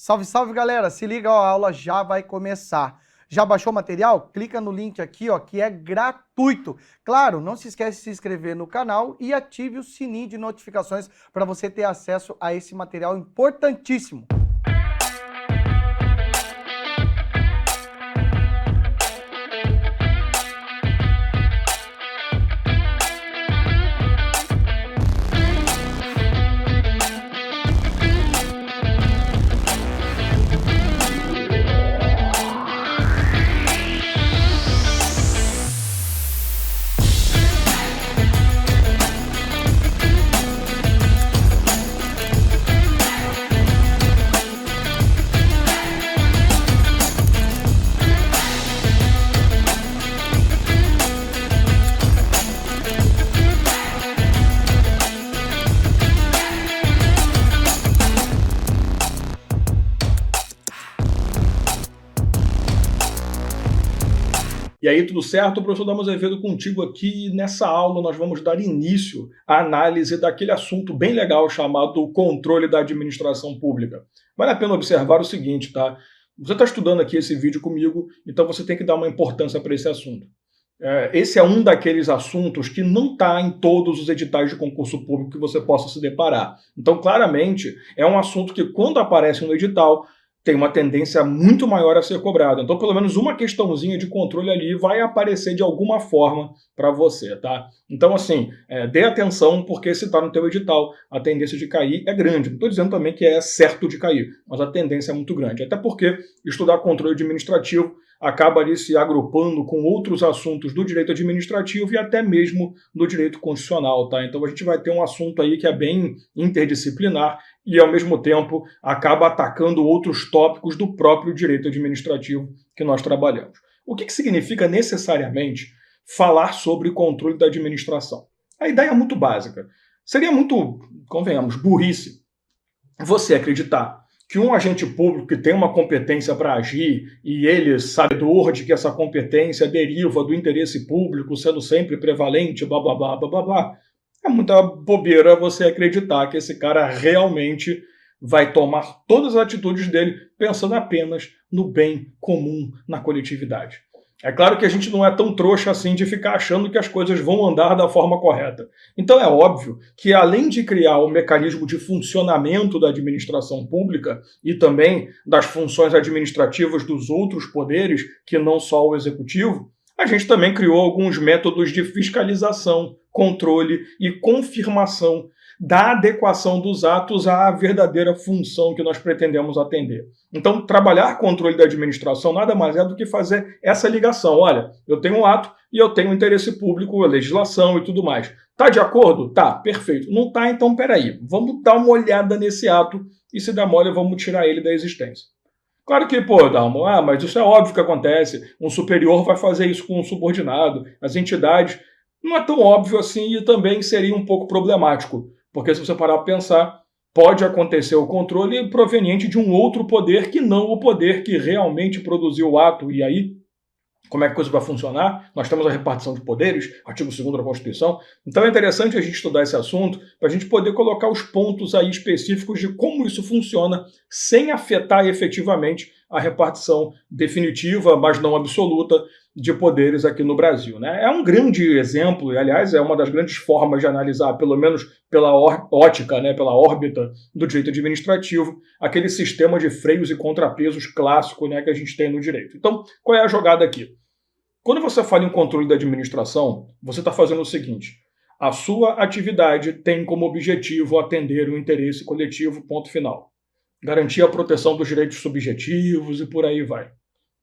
Salve, salve, galera! Se liga, ó, a aula já vai começar. Já baixou o material? Clica no link aqui, ó, que é gratuito. Claro, não se esquece de se inscrever no canal e ative o sininho de notificações para você ter acesso a esse material importantíssimo. E aí, tudo certo? O professor Dalmo Azevedo contigo aqui. Nessa aula nós vamos dar início à análise daquele assunto bem legal chamado controle da administração pública. Vale a pena observar o seguinte, tá? Você está estudando aqui esse vídeo comigo, então você tem que dar uma importância para esse assunto. Esse é um daqueles assuntos que não está em todos os editais de concurso público que você possa se deparar. Então, claramente, é um assunto que, quando aparece no edital, tem uma tendência muito maior a ser cobrada. Então, pelo menos uma questãozinha de controle ali vai aparecer de alguma forma para você, tá? Então, assim, dê atenção, porque se está no teu edital, a tendência de cair é grande. Não estou dizendo também que é certo de cair, mas a tendência é muito grande. Até porque estudar controle administrativo acaba ali se agrupando com outros assuntos do direito administrativo e até mesmo do direito constitucional, tá? Então a gente vai ter um assunto aí que é bem interdisciplinar e, ao mesmo tempo, acaba atacando outros tópicos do próprio direito administrativo que nós trabalhamos. O que significa necessariamente falar sobre controle da administração? A ideia é muito básica. Seria muito, convenhamos, burrice você acreditar que um agente público que tem uma competência para agir e ele, sabedor de que essa competência deriva do interesse público, sendo sempre prevalente, blá, blá, blá, blá, blá, blá, é muita bobeira você acreditar que esse cara realmente vai tomar todas as atitudes dele pensando apenas no bem comum, na coletividade. É claro que a gente não é tão trouxa assim de ficar achando que as coisas vão andar da forma correta. Então é óbvio que, além de criar o mecanismo de funcionamento da administração pública e também das funções administrativas dos outros poderes, que não só o executivo, a gente também criou alguns métodos de fiscalização, controle e confirmação da adequação dos atos à verdadeira função que nós pretendemos atender. Então, trabalhar controle da administração nada mais é do que fazer essa ligação. Olha, eu tenho um ato e eu tenho um interesse público, a legislação e tudo mais. Tá de acordo? Tá, perfeito. Não tá, então peraí. Vamos dar uma olhada nesse ato e, se der mole, vamos tirar ele da existência. Claro que, Dalmo, mas isso é óbvio que acontece. Um superior vai fazer isso com um subordinado. As entidades... Não é tão óbvio assim e também seria um pouco problemático. Porque, se você parar para pensar, pode acontecer o controle proveniente de um outro poder que não o poder que realmente produziu o ato. E aí, como é que a coisa vai funcionar? Nós temos a repartição de poderes, artigo 2º da Constituição. Então é interessante a gente estudar esse assunto para a gente poder colocar os pontos aí específicos de como isso funciona sem afetar efetivamente a repartição definitiva, mas não absoluta, de poderes aqui no Brasil, né? É um grande exemplo, e aliás é uma das grandes formas de analisar, pelo menos pela ótica, né, pela órbita do direito administrativo, aquele sistema de freios e contrapesos clássico, né, que a gente tem no direito. Então, qual é a jogada aqui? Quando você fala em controle da administração, você está fazendo o seguinte: a sua atividade tem como objetivo atender o interesse coletivo, ponto final. Garantir a proteção dos direitos subjetivos e por aí vai.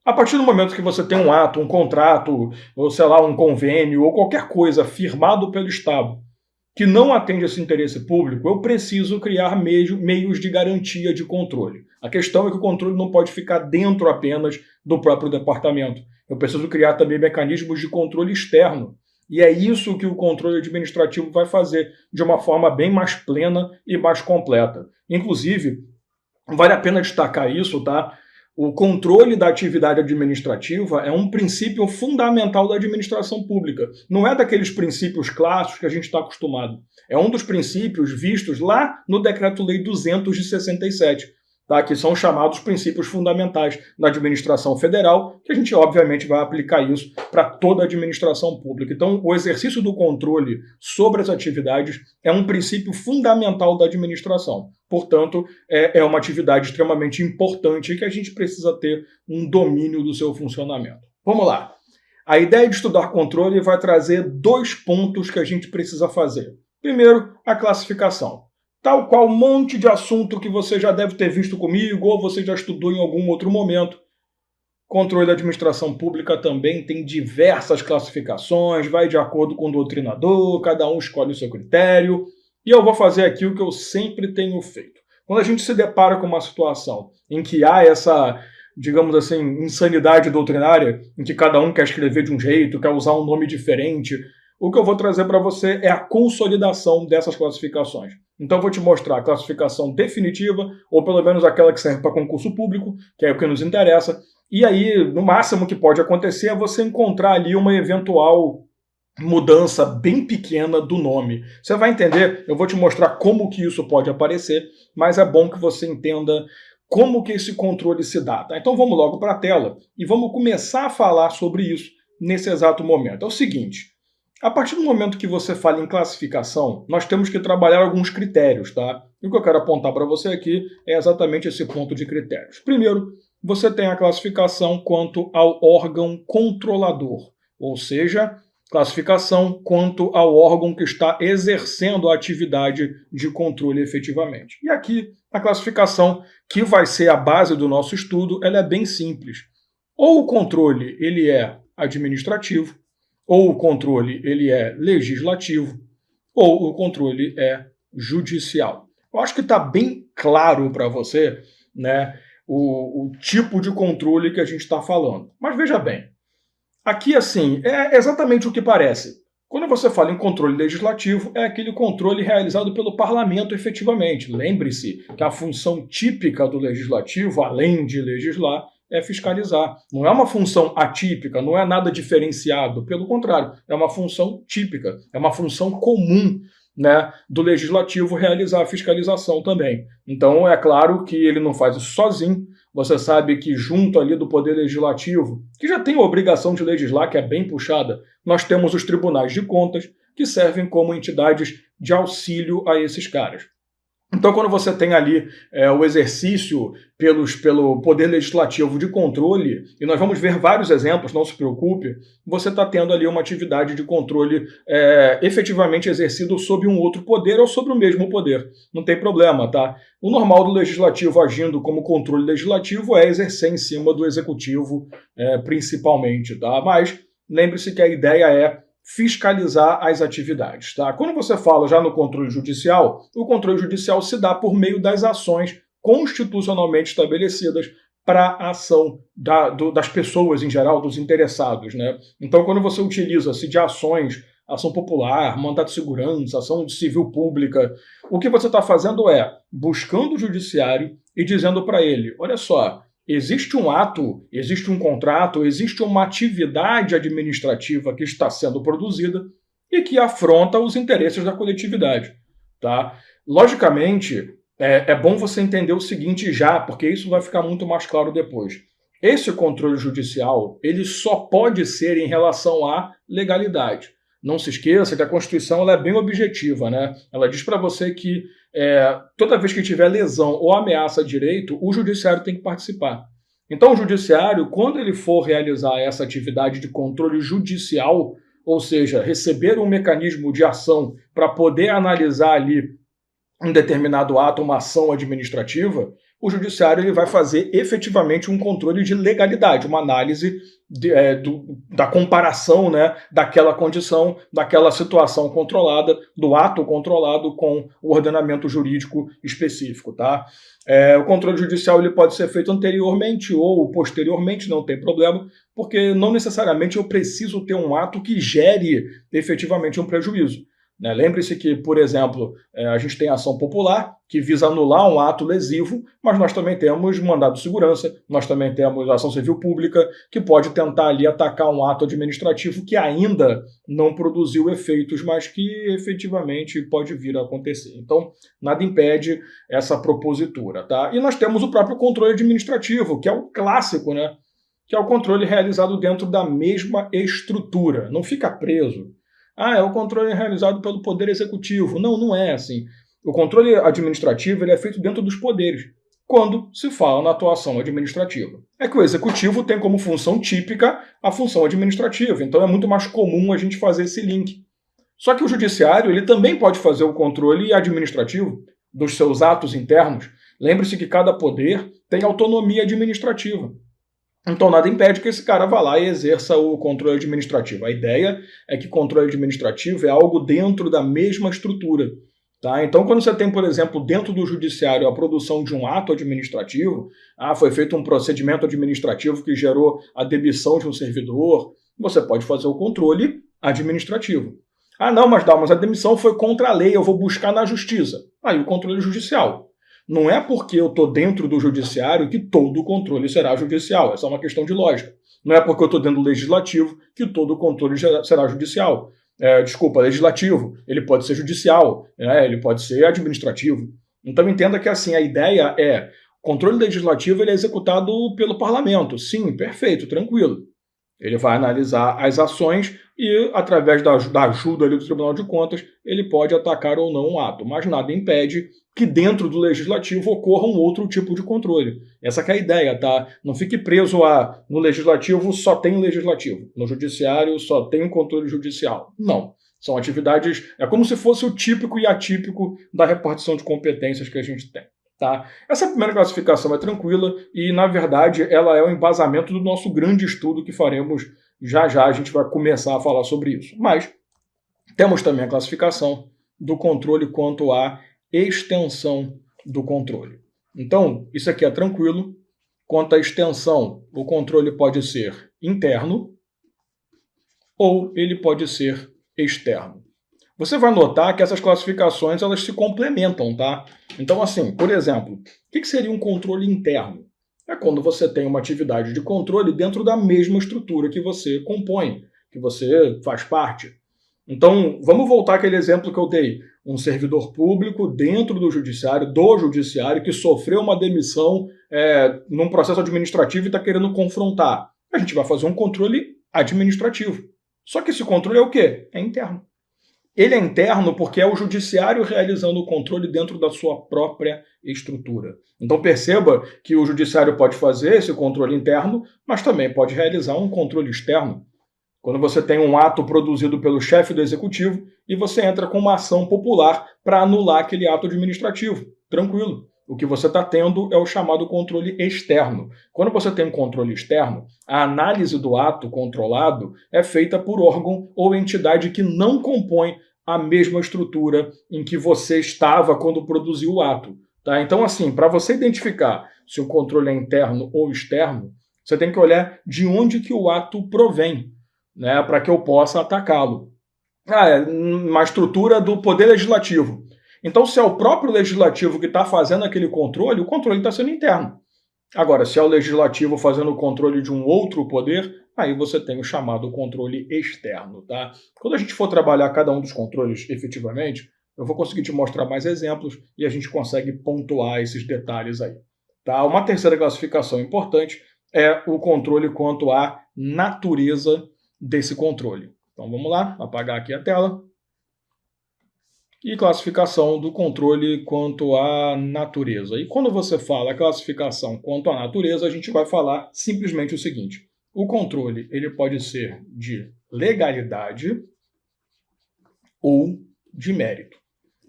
A partir do momento que você tem um ato, um contrato, ou sei lá, um convênio, ou qualquer coisa firmado pelo Estado que não atende esse interesse público, eu preciso criar meios de garantia de controle. A questão é que o controle não pode ficar dentro apenas do próprio departamento. Eu preciso criar também mecanismos de controle externo. E é isso que o controle administrativo vai fazer de uma forma bem mais plena e mais completa. Inclusive, vale a pena destacar isso, tá? O controle da atividade administrativa é um princípio fundamental da administração pública. Não é daqueles princípios clássicos que a gente está acostumado. É um dos princípios vistos lá no Decreto-Lei 200 de 67, tá? Que são chamados princípios fundamentais da administração federal, que a gente obviamente vai aplicar isso para toda a administração pública. Então, o exercício do controle sobre as atividades é um princípio fundamental da administração. Portanto, é uma atividade extremamente importante que a gente precisa ter um domínio do seu funcionamento. Vamos lá. A ideia de estudar controle vai trazer 2 pontos que a gente precisa fazer. Primeiro, a classificação. Tal qual um monte de assunto que você já deve ter visto comigo ou você já estudou em algum outro momento. Controle da administração pública também tem diversas classificações, vai de acordo com o doutrinador, cada um escolhe o seu critério. E eu vou fazer aqui o que eu sempre tenho feito. Quando a gente se depara com uma situação em que há essa, digamos assim, insanidade doutrinária, em que cada um quer escrever de um jeito, quer usar um nome diferente, o que eu vou trazer para você é a consolidação dessas classificações. Então eu vou te mostrar a classificação definitiva, ou pelo menos aquela que serve para concurso público, que é o que nos interessa, e aí, no máximo que pode acontecer é você encontrar ali uma eventual mudança bem pequena do nome. Você vai entender, eu vou te mostrar como que isso pode aparecer, mas é bom que você entenda como que esse controle se dá. Tá? Então vamos logo para a tela e vamos começar a falar sobre isso nesse exato momento. É o seguinte, a partir do momento que você fala em classificação, nós temos que trabalhar alguns critérios, tá? E o que eu quero apontar para você aqui é exatamente esse ponto de critérios. Primeiro, você tem a classificação quanto ao órgão controlador, ou seja, classificação quanto ao órgão que está exercendo a atividade de controle efetivamente. E aqui, a classificação, que vai ser a base do nosso estudo, ela é bem simples. Ou o controle ele é administrativo, ou o controle ele é legislativo, ou o controle é judicial. Eu acho que está bem claro para você, né, o tipo de controle que a gente está falando. Mas veja bem, aqui assim, é exatamente o que parece. Quando você fala em controle legislativo, é aquele controle realizado pelo parlamento efetivamente. Lembre-se que a função típica do legislativo, além de legislar, é fiscalizar. Não é uma função atípica, não é nada diferenciado. Pelo contrário, é uma função típica, é uma função comum, né, do legislativo realizar a fiscalização também. Então, é claro que ele não faz isso sozinho. Você sabe que junto ali do Poder Legislativo, que já tem a obrigação de legislar, que é bem puxada, nós temos os tribunais de contas, que servem como entidades de auxílio a esses caras. Então, quando você tem ali o exercício pelo Poder Legislativo de controle, e nós vamos ver vários exemplos, não se preocupe, você está tendo ali uma atividade de controle efetivamente exercido sob um outro poder ou sobre o mesmo poder. Não tem problema, tá? O normal do Legislativo agindo como controle legislativo é exercer em cima do Executivo principalmente, tá? Mas lembre-se que a ideia é fiscalizar as atividades. Tá? Quando você fala já no controle judicial, o controle judicial se dá por meio das ações constitucionalmente estabelecidas para a ação das pessoas em geral, dos interessados. Né? Então, quando você utiliza-se de ações, ação popular, mandato de segurança, ação civil pública, o que você está fazendo é buscando o judiciário e dizendo para ele, olha só, existe um ato, existe um contrato, existe uma atividade administrativa que está sendo produzida e que afronta os interesses da coletividade. Tá? Logicamente, é bom você entender o seguinte já, porque isso vai ficar muito mais claro depois. Esse controle judicial ele só pode ser em relação à legalidade. Não se esqueça que a Constituição ela é bem objetiva, né? Ela diz para você que toda vez que tiver lesão ou ameaça a direito, o judiciário tem que participar. Então o judiciário, quando ele for realizar essa atividade de controle judicial, ou seja, receber um mecanismo de ação para poder analisar ali um determinado ato, uma ação administrativa, o judiciário ele vai fazer efetivamente um controle de legalidade, uma análise da comparação, né, daquela condição, daquela situação controlada, do ato controlado com o ordenamento jurídico específico. Tá? O controle judicial ele pode ser feito anteriormente ou posteriormente, não tem problema, porque não necessariamente eu preciso ter um ato que gere efetivamente um prejuízo. né? Lembre-se que, por exemplo, a gente tem ação popular, que visa anular um ato lesivo, mas nós também temos mandado de segurança, nós também temos ação civil pública, que pode tentar ali atacar um ato administrativo que ainda não produziu efeitos, mas que efetivamente pode vir a acontecer. Então, nada impede essa propositura, tá? E nós temos o próprio controle administrativo, que é o clássico, né? Que é o controle realizado dentro da mesma estrutura, não fica preso. Ah, é o controle realizado pelo Poder Executivo. Não, não é assim. O controle administrativo ele é feito dentro dos poderes, quando se fala na atuação administrativa. É que o Executivo tem como função típica a função administrativa, então é muito mais comum a gente fazer esse link. Só que o Judiciário ele também pode fazer o controle administrativo dos seus atos internos. Lembre-se que cada poder tem autonomia administrativa. Então nada impede que esse cara vá lá e exerça o controle administrativo. A ideia é que controle administrativo é algo dentro da mesma estrutura. Tá? Então quando você tem, por exemplo, dentro do judiciário a produção de um ato administrativo, foi feito um procedimento administrativo que gerou a demissão de um servidor, você pode fazer o controle administrativo. Não, mas a demissão foi contra a lei, eu vou buscar na justiça. Aí o controle judicial. Não é porque eu estou dentro do judiciário que todo o controle será judicial. Essa é uma questão de lógica. Não é porque eu estou dentro do legislativo que todo o controle será judicial. Legislativo. Ele pode ser judicial, ele pode ser administrativo. Então entenda que assim, a ideia é o controle legislativo ele é executado pelo parlamento. Sim, perfeito, tranquilo. Ele vai analisar as ações e, através da ajuda ali do Tribunal de Contas, ele pode atacar ou não um ato. Mas nada impede que dentro do legislativo ocorra um outro tipo de controle. Essa que é a ideia, tá? Não fique preso no legislativo só tem legislativo. No judiciário só tem um controle judicial. Não. São atividades... É como se fosse o típico e atípico da repartição de competências que a gente tem. Tá? Essa primeira classificação é tranquila e, na verdade, ela é o embasamento do nosso grande estudo que faremos já já. A gente vai começar a falar sobre isso. Mas temos também a classificação do controle quanto à extensão do controle. Então, isso aqui é tranquilo. Quanto à extensão, o controle pode ser interno ou ele pode ser externo. Você vai notar que essas classificações elas se complementam, tá? Então, assim, por exemplo, o que seria um controle interno? É quando você tem uma atividade de controle dentro da mesma estrutura que você compõe, que você faz parte. Então, vamos voltar àquele exemplo que eu dei. Um servidor público dentro do judiciário, que sofreu uma demissão num processo administrativo e está querendo confrontar. A gente vai fazer um controle administrativo. Só que esse controle é o quê? É interno. Ele é interno porque é o judiciário realizando o controle dentro da sua própria estrutura. Então perceba que o judiciário pode fazer esse controle interno, mas também pode realizar um controle externo. Quando você tem um ato produzido pelo chefe do executivo e você entra com uma ação popular para anular aquele ato administrativo. Tranquilo. O que você está tendo é o chamado controle externo. Quando você tem um controle externo, a análise do ato controlado é feita por órgão ou entidade que não compõe a mesma estrutura em que você estava quando produziu o ato. Tá? Então, assim, para você identificar se o controle é interno ou externo, você tem que olhar de onde que o ato provém, né, para que eu possa atacá-lo. É uma estrutura do Poder Legislativo. Então, se é o próprio legislativo que está fazendo aquele controle, o controle está sendo interno. Agora, se é o legislativo fazendo o controle de um outro poder, aí você tem o chamado controle externo. Tá? Quando a gente for trabalhar cada um dos controles efetivamente, eu vou conseguir te mostrar mais exemplos e a gente consegue pontuar esses detalhes aí. Tá? Uma terceira classificação importante é o controle quanto à natureza desse controle. Então vamos lá, apagar aqui a tela. E classificação do controle quanto à natureza. E quando você fala classificação quanto à natureza, a gente vai falar simplesmente o seguinte. O controle ele pode ser de legalidade ou de mérito.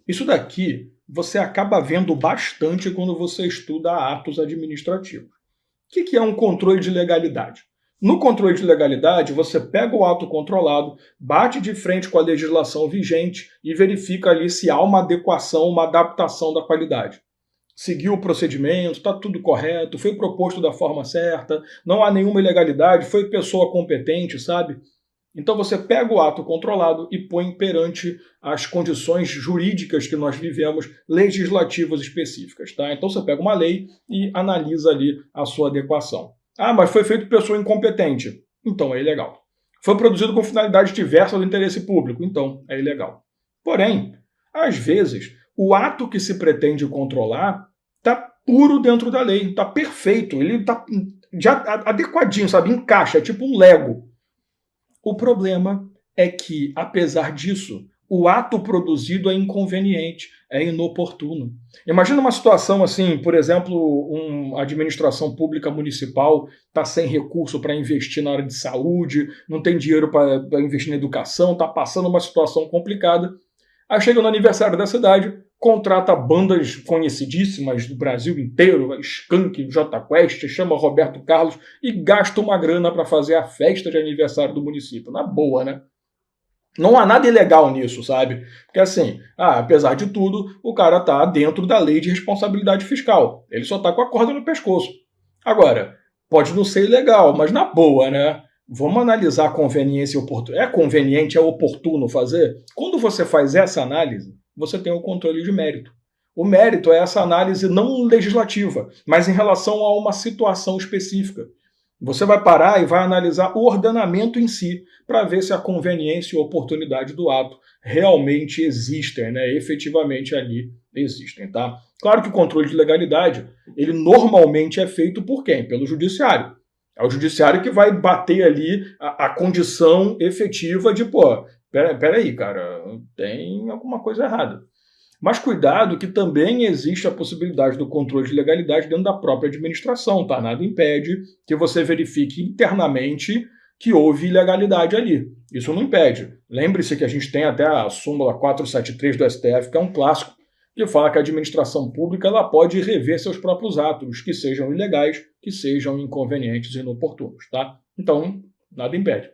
Isso daqui você acaba vendo bastante quando você estuda atos administrativos. O que é um controle de legalidade? No controle de legalidade, você pega o ato controlado, bate de frente com a legislação vigente e verifica ali se há uma adequação, uma adaptação da qualidade. Seguiu o procedimento, está tudo correto, foi proposto da forma certa, não há nenhuma ilegalidade, foi pessoa competente, sabe? Então você pega o ato controlado e põe perante as condições jurídicas que nós vivemos, legislativas específicas. Tá? Então você pega uma lei e analisa ali a sua adequação. Ah, mas foi feito por pessoa incompetente. Então é ilegal. Foi produzido com finalidade diversa do interesse público. Então é ilegal. Porém, às vezes, o ato que se pretende controlar está puro dentro da lei, está perfeito, ele está adequadinho, sabe? Encaixa, é tipo um Lego. O problema é que, apesar disso, o ato produzido é inconveniente, é inoportuno. Imagina uma situação assim, por exemplo, uma administração pública municipal está sem recurso para investir na área de saúde, não tem dinheiro para investir na educação, está passando uma situação complicada. Aí chega no aniversário da cidade, contrata bandas conhecidíssimas do Brasil inteiro, Skank, Jota Quest, chama Roberto Carlos e gasta uma grana para fazer a festa de aniversário do município. Na boa, né? Não há nada ilegal nisso, sabe? Porque assim, apesar de tudo, o cara tá dentro da lei de responsabilidade fiscal. Ele só tá com a corda no pescoço. Agora, pode não ser ilegal, mas na boa, né? Vamos analisar a conveniência e oportuno. É conveniente, é oportuno fazer? Quando você faz essa análise, você tem o controle de mérito. O mérito é essa análise não legislativa, mas em relação a uma situação específica. Você vai parar e vai analisar o ordenamento em si, para ver se a conveniência e a oportunidade do ato realmente existem, né? Efetivamente ali existem, tá? Claro que o controle de legalidade, ele normalmente é feito por quem? Pelo judiciário. É o judiciário que vai bater ali a condição efetiva de, peraí, cara, tem alguma coisa errada. Mas cuidado que também existe a possibilidade do controle de legalidade dentro da própria administração, tá? Nada impede que você verifique internamente que houve ilegalidade ali. Isso não impede. Lembre-se que a gente tem até a súmula 473 do STF, que é um clássico, que fala que a administração pública ela pode rever seus próprios atos, que sejam ilegais, que sejam inconvenientes e inoportunos, tá? Então, nada impede.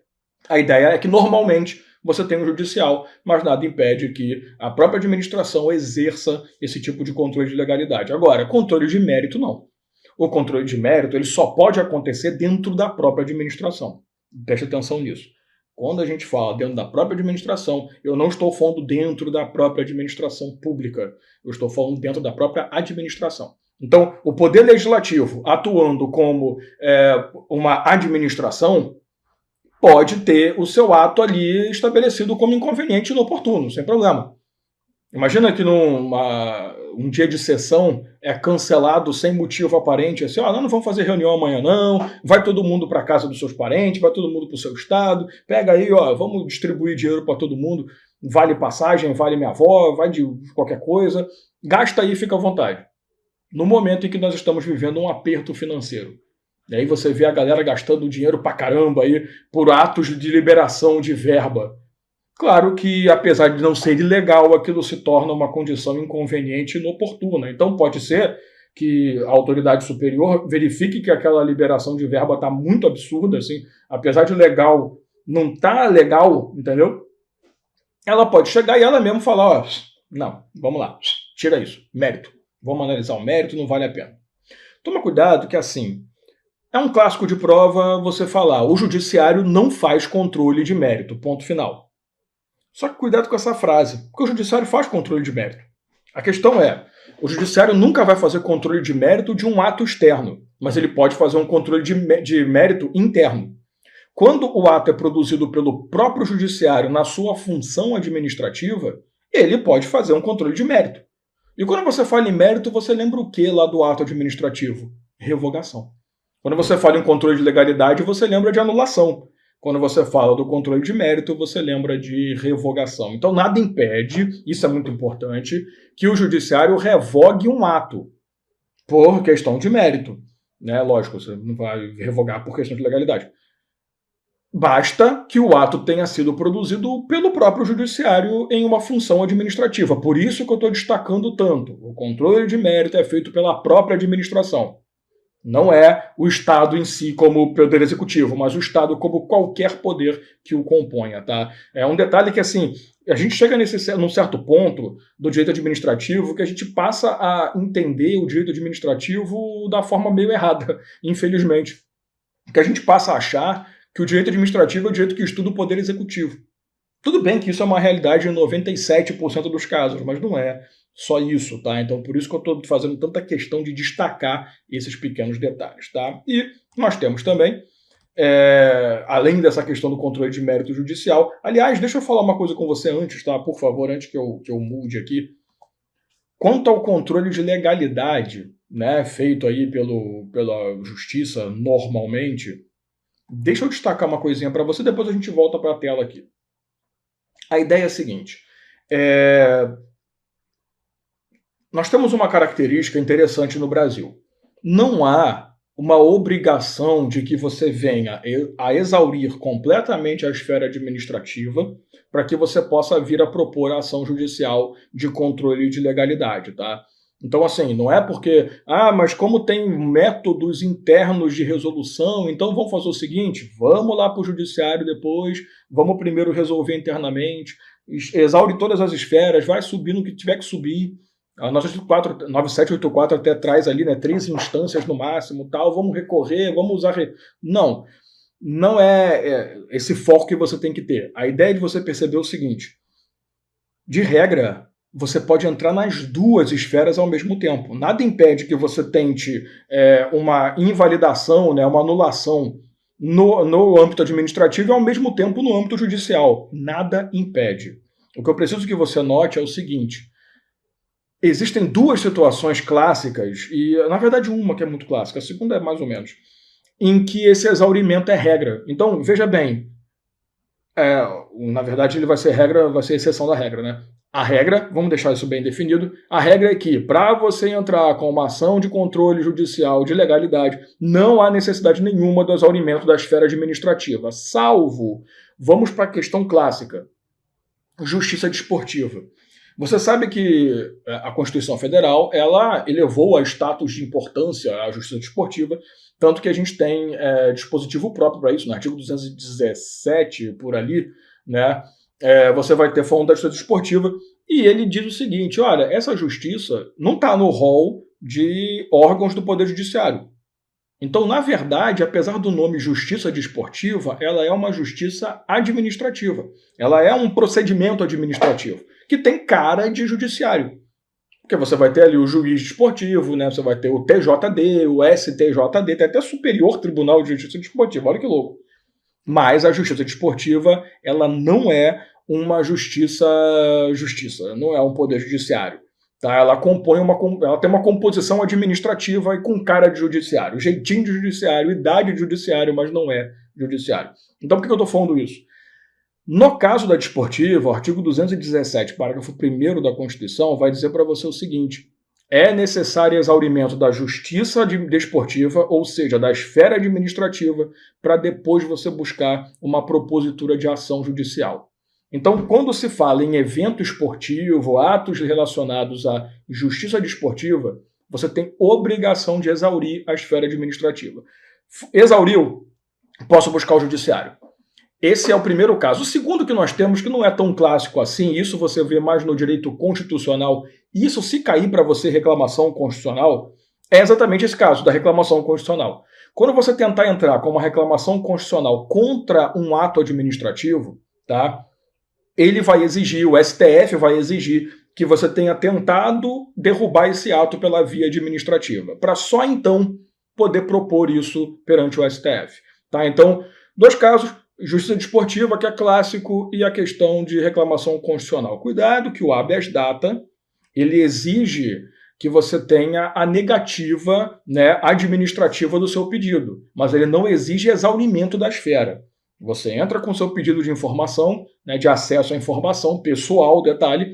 A ideia é que, normalmente, você tem um judicial, mas nada impede que a própria administração exerça esse tipo de controle de legalidade. Agora, controle de mérito, não. O controle de mérito ele só pode acontecer dentro da própria administração. Preste atenção nisso. Quando a gente fala dentro da própria administração, eu não estou falando dentro da própria administração pública. Eu estou falando dentro da própria administração. Então, o poder legislativo, atuando como uma administração, pode ter o seu ato ali estabelecido como inconveniente e inoportuno, sem problema. Imagina que um dia de sessão é cancelado sem motivo aparente, assim, não vamos fazer reunião amanhã não, vai todo mundo para casa dos seus parentes, vai todo mundo para o seu estado, pega aí, vamos distribuir dinheiro para todo mundo, vale passagem, vale minha avó, vai de qualquer coisa, gasta aí e fica à vontade. No momento em que nós estamos vivendo um aperto financeiro. E aí você vê a galera gastando dinheiro pra caramba aí por atos de liberação de verba. Claro que, apesar de não ser ilegal, aquilo se torna uma condição inconveniente e inoportuna. Então pode ser que a autoridade superior verifique que aquela liberação de verba está muito absurda, assim, apesar de legal, não tá legal, entendeu? Ela pode chegar e ela mesmo falar, não, vamos lá, tira isso, mérito. Vamos analisar o mérito, não vale a pena. Toma cuidado que, assim, é um clássico de prova você falar, o judiciário não faz controle de mérito, ponto final. Só que cuidado com essa frase, porque o judiciário faz controle de mérito. A questão é, o judiciário nunca vai fazer controle de mérito de um ato externo, mas ele pode fazer um controle de mérito interno. Quando o ato é produzido pelo próprio judiciário na sua função administrativa, ele pode fazer um controle de mérito. E quando você fala em mérito, você lembra o que lá do ato administrativo? Revogação. Quando você fala em controle de legalidade, você lembra de anulação. Quando você fala do controle de mérito, você lembra de revogação. Então, nada impede, isso é muito importante, que o judiciário revogue um ato por questão de mérito. Né? Lógico, você não vai revogar por questão de legalidade. Basta que o ato tenha sido produzido pelo próprio judiciário em uma função administrativa. Por isso que eu estou destacando tanto. O controle de mérito é feito pela própria administração. Não é o Estado em si como poder executivo, mas o Estado como qualquer poder que o componha, tá? É um detalhe que, assim, a gente chega num certo ponto do direito administrativo que a gente passa a entender o direito administrativo da forma meio errada, infelizmente. Que a gente passa a achar que o direito administrativo é o direito que estuda o poder executivo. Tudo bem que isso é uma realidade em 97% dos casos, mas não é só isso, tá? Então, por isso que eu estou fazendo tanta questão de destacar esses pequenos detalhes, tá? E nós temos também, além dessa questão do controle de mérito judicial, aliás, deixa eu falar uma coisa com você antes, tá? Por favor, antes que eu mude aqui. Quanto ao controle de legalidade, né, feito aí pela justiça normalmente, deixa eu destacar uma coisinha para você, depois a gente volta para a tela aqui. A ideia é a seguinte, nós temos uma característica interessante no Brasil. Não há uma obrigação de que você venha a exaurir completamente a esfera administrativa para que você possa vir a propor a ação judicial de controle de legalidade, tá? Então, assim, não é porque, mas como tem métodos internos de resolução, então vamos fazer o seguinte, vamos lá para o judiciário depois, vamos primeiro resolver internamente, exaure todas as esferas, vai subir no que tiver que subir. A nossa 9784 até traz ali, né, 3 instâncias no máximo, tal, vamos recorrer, vamos usar... Não é esse foco que você tem que ter. A ideia é de você perceber o seguinte, de regra, você pode entrar nas duas esferas ao mesmo tempo. Nada impede que você tente uma invalidação, né, uma anulação no âmbito administrativo e ao mesmo tempo no âmbito judicial. Nada impede. O que eu preciso que você note é o seguinte, existem duas situações clássicas, e na verdade uma que é muito clássica, a segunda é mais ou menos, em que esse exaurimento é regra. Então, veja bem, na verdade ele vai ser exceção da regra, né? A regra, vamos deixar isso bem definido, a regra é que para você entrar com uma ação de controle judicial de legalidade, não há necessidade nenhuma do exaurimento da esfera administrativa, salvo, vamos para a questão clássica, justiça desportiva. Você sabe que a Constituição Federal ela elevou a status de importância a justiça desportiva, tanto que a gente tem dispositivo próprio para isso, no artigo 217, por ali, né? Você vai ter falando da justiça desportiva, e ele diz o seguinte, olha, essa justiça não está no rol de órgãos do Poder Judiciário. Então, na verdade, apesar do nome justiça desportiva, ela é uma justiça administrativa. Ela é um procedimento administrativo, que tem cara de judiciário. Porque você vai ter ali o juiz desportivo, né? Você vai ter o TJD, o STJD, tem até Superior Tribunal de Justiça Desportiva, olha que louco. Mas a justiça desportiva, ela não é uma justiça, não é um poder judiciário. Tá? Ela tem uma composição administrativa e com cara de judiciário, jeitinho de judiciário, idade de judiciário, mas não é judiciário. Então por que eu estou falando isso? No caso da desportiva, o artigo 217, parágrafo 1º da Constituição, vai dizer para você o seguinte, é necessário exaurimento da justiça desportiva, ou seja, da esfera administrativa, para depois você buscar uma propositura de ação judicial. Então, quando se fala em evento esportivo, atos relacionados à justiça desportiva, você tem obrigação de exaurir a esfera administrativa. Exauriu, posso buscar o judiciário. Esse é o primeiro caso. O segundo que nós temos, que não é tão clássico assim, isso você vê mais no direito constitucional, isso se cair para você reclamação constitucional, é exatamente esse caso, da reclamação constitucional. Quando você tentar entrar com uma reclamação constitucional contra um ato administrativo, tá? Ele vai exigir, o STF vai exigir que você tenha tentado derrubar esse ato pela via administrativa, para só então poder propor isso perante o STF. Tá? Então, dois casos, justiça desportiva, que é clássico, e a questão de reclamação constitucional. Cuidado que o habeas data, ele exige que você tenha a negativa, né, administrativa do seu pedido, mas ele não exige exaurimento da esfera. Você entra com seu pedido de informação, né, de acesso à informação pessoal, detalhe.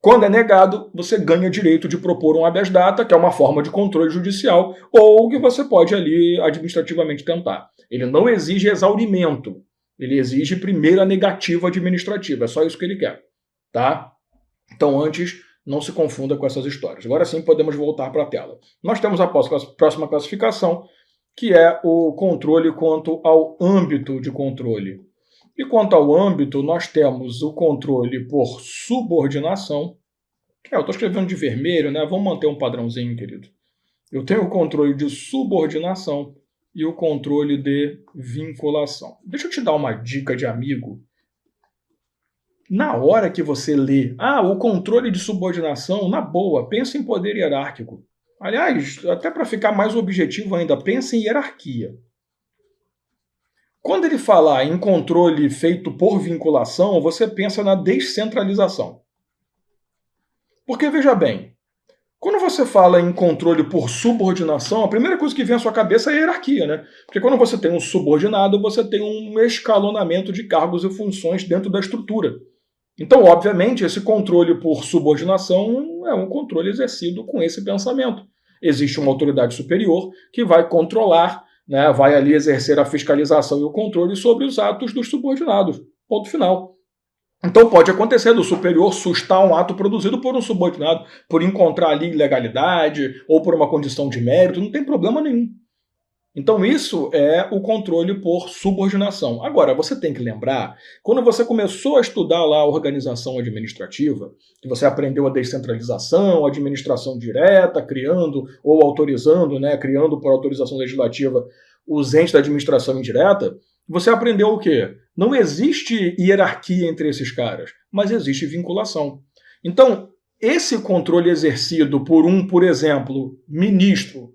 Quando é negado, você ganha direito de propor um habeas data, que é uma forma de controle judicial, ou que você pode ali administrativamente tentar. Ele não exige exaurimento, ele exige primeiro a negativa administrativa, é só isso que ele quer. Tá? Então, antes, não se confunda com essas histórias. Agora sim, podemos voltar para a tela. Nós temos a próxima classificação, que é o controle quanto ao âmbito de controle. E quanto ao âmbito, nós temos o controle por subordinação. Eu estou escrevendo de vermelho, né? Vamos manter um padrãozinho, querido. Eu tenho o controle de subordinação, e o controle de vinculação. Deixa eu te dar uma dica de amigo. Na hora que você lê, o controle de subordinação, na boa, pensa em poder hierárquico. Aliás, até para ficar mais objetivo ainda, pensa em hierarquia. Quando ele falar em controle feito por vinculação, você pensa na descentralização. Porque, veja bem, quando você fala em controle por subordinação, a primeira coisa que vem à sua cabeça é a hierarquia, né? Porque quando você tem um subordinado, você tem um escalonamento de cargos e funções dentro da estrutura. Então, obviamente, esse controle por subordinação é um controle exercido com esse pensamento. Existe uma autoridade superior que vai controlar, né, vai ali exercer a fiscalização e o controle sobre os atos dos subordinados. Ponto final. Então pode acontecer do superior sustar um ato produzido por um subordinado, por encontrar ali ilegalidade ou por uma condição de mérito, não tem problema nenhum. Então isso é o controle por subordinação. Agora, você tem que lembrar, quando você começou a estudar lá a organização administrativa, que você aprendeu a descentralização, a administração direta, criando ou autorizando, né, criando por autorização legislativa os entes da administração indireta, você aprendeu o quê? Não existe hierarquia entre esses caras, mas existe vinculação. Então, esse controle exercido por exemplo, ministro,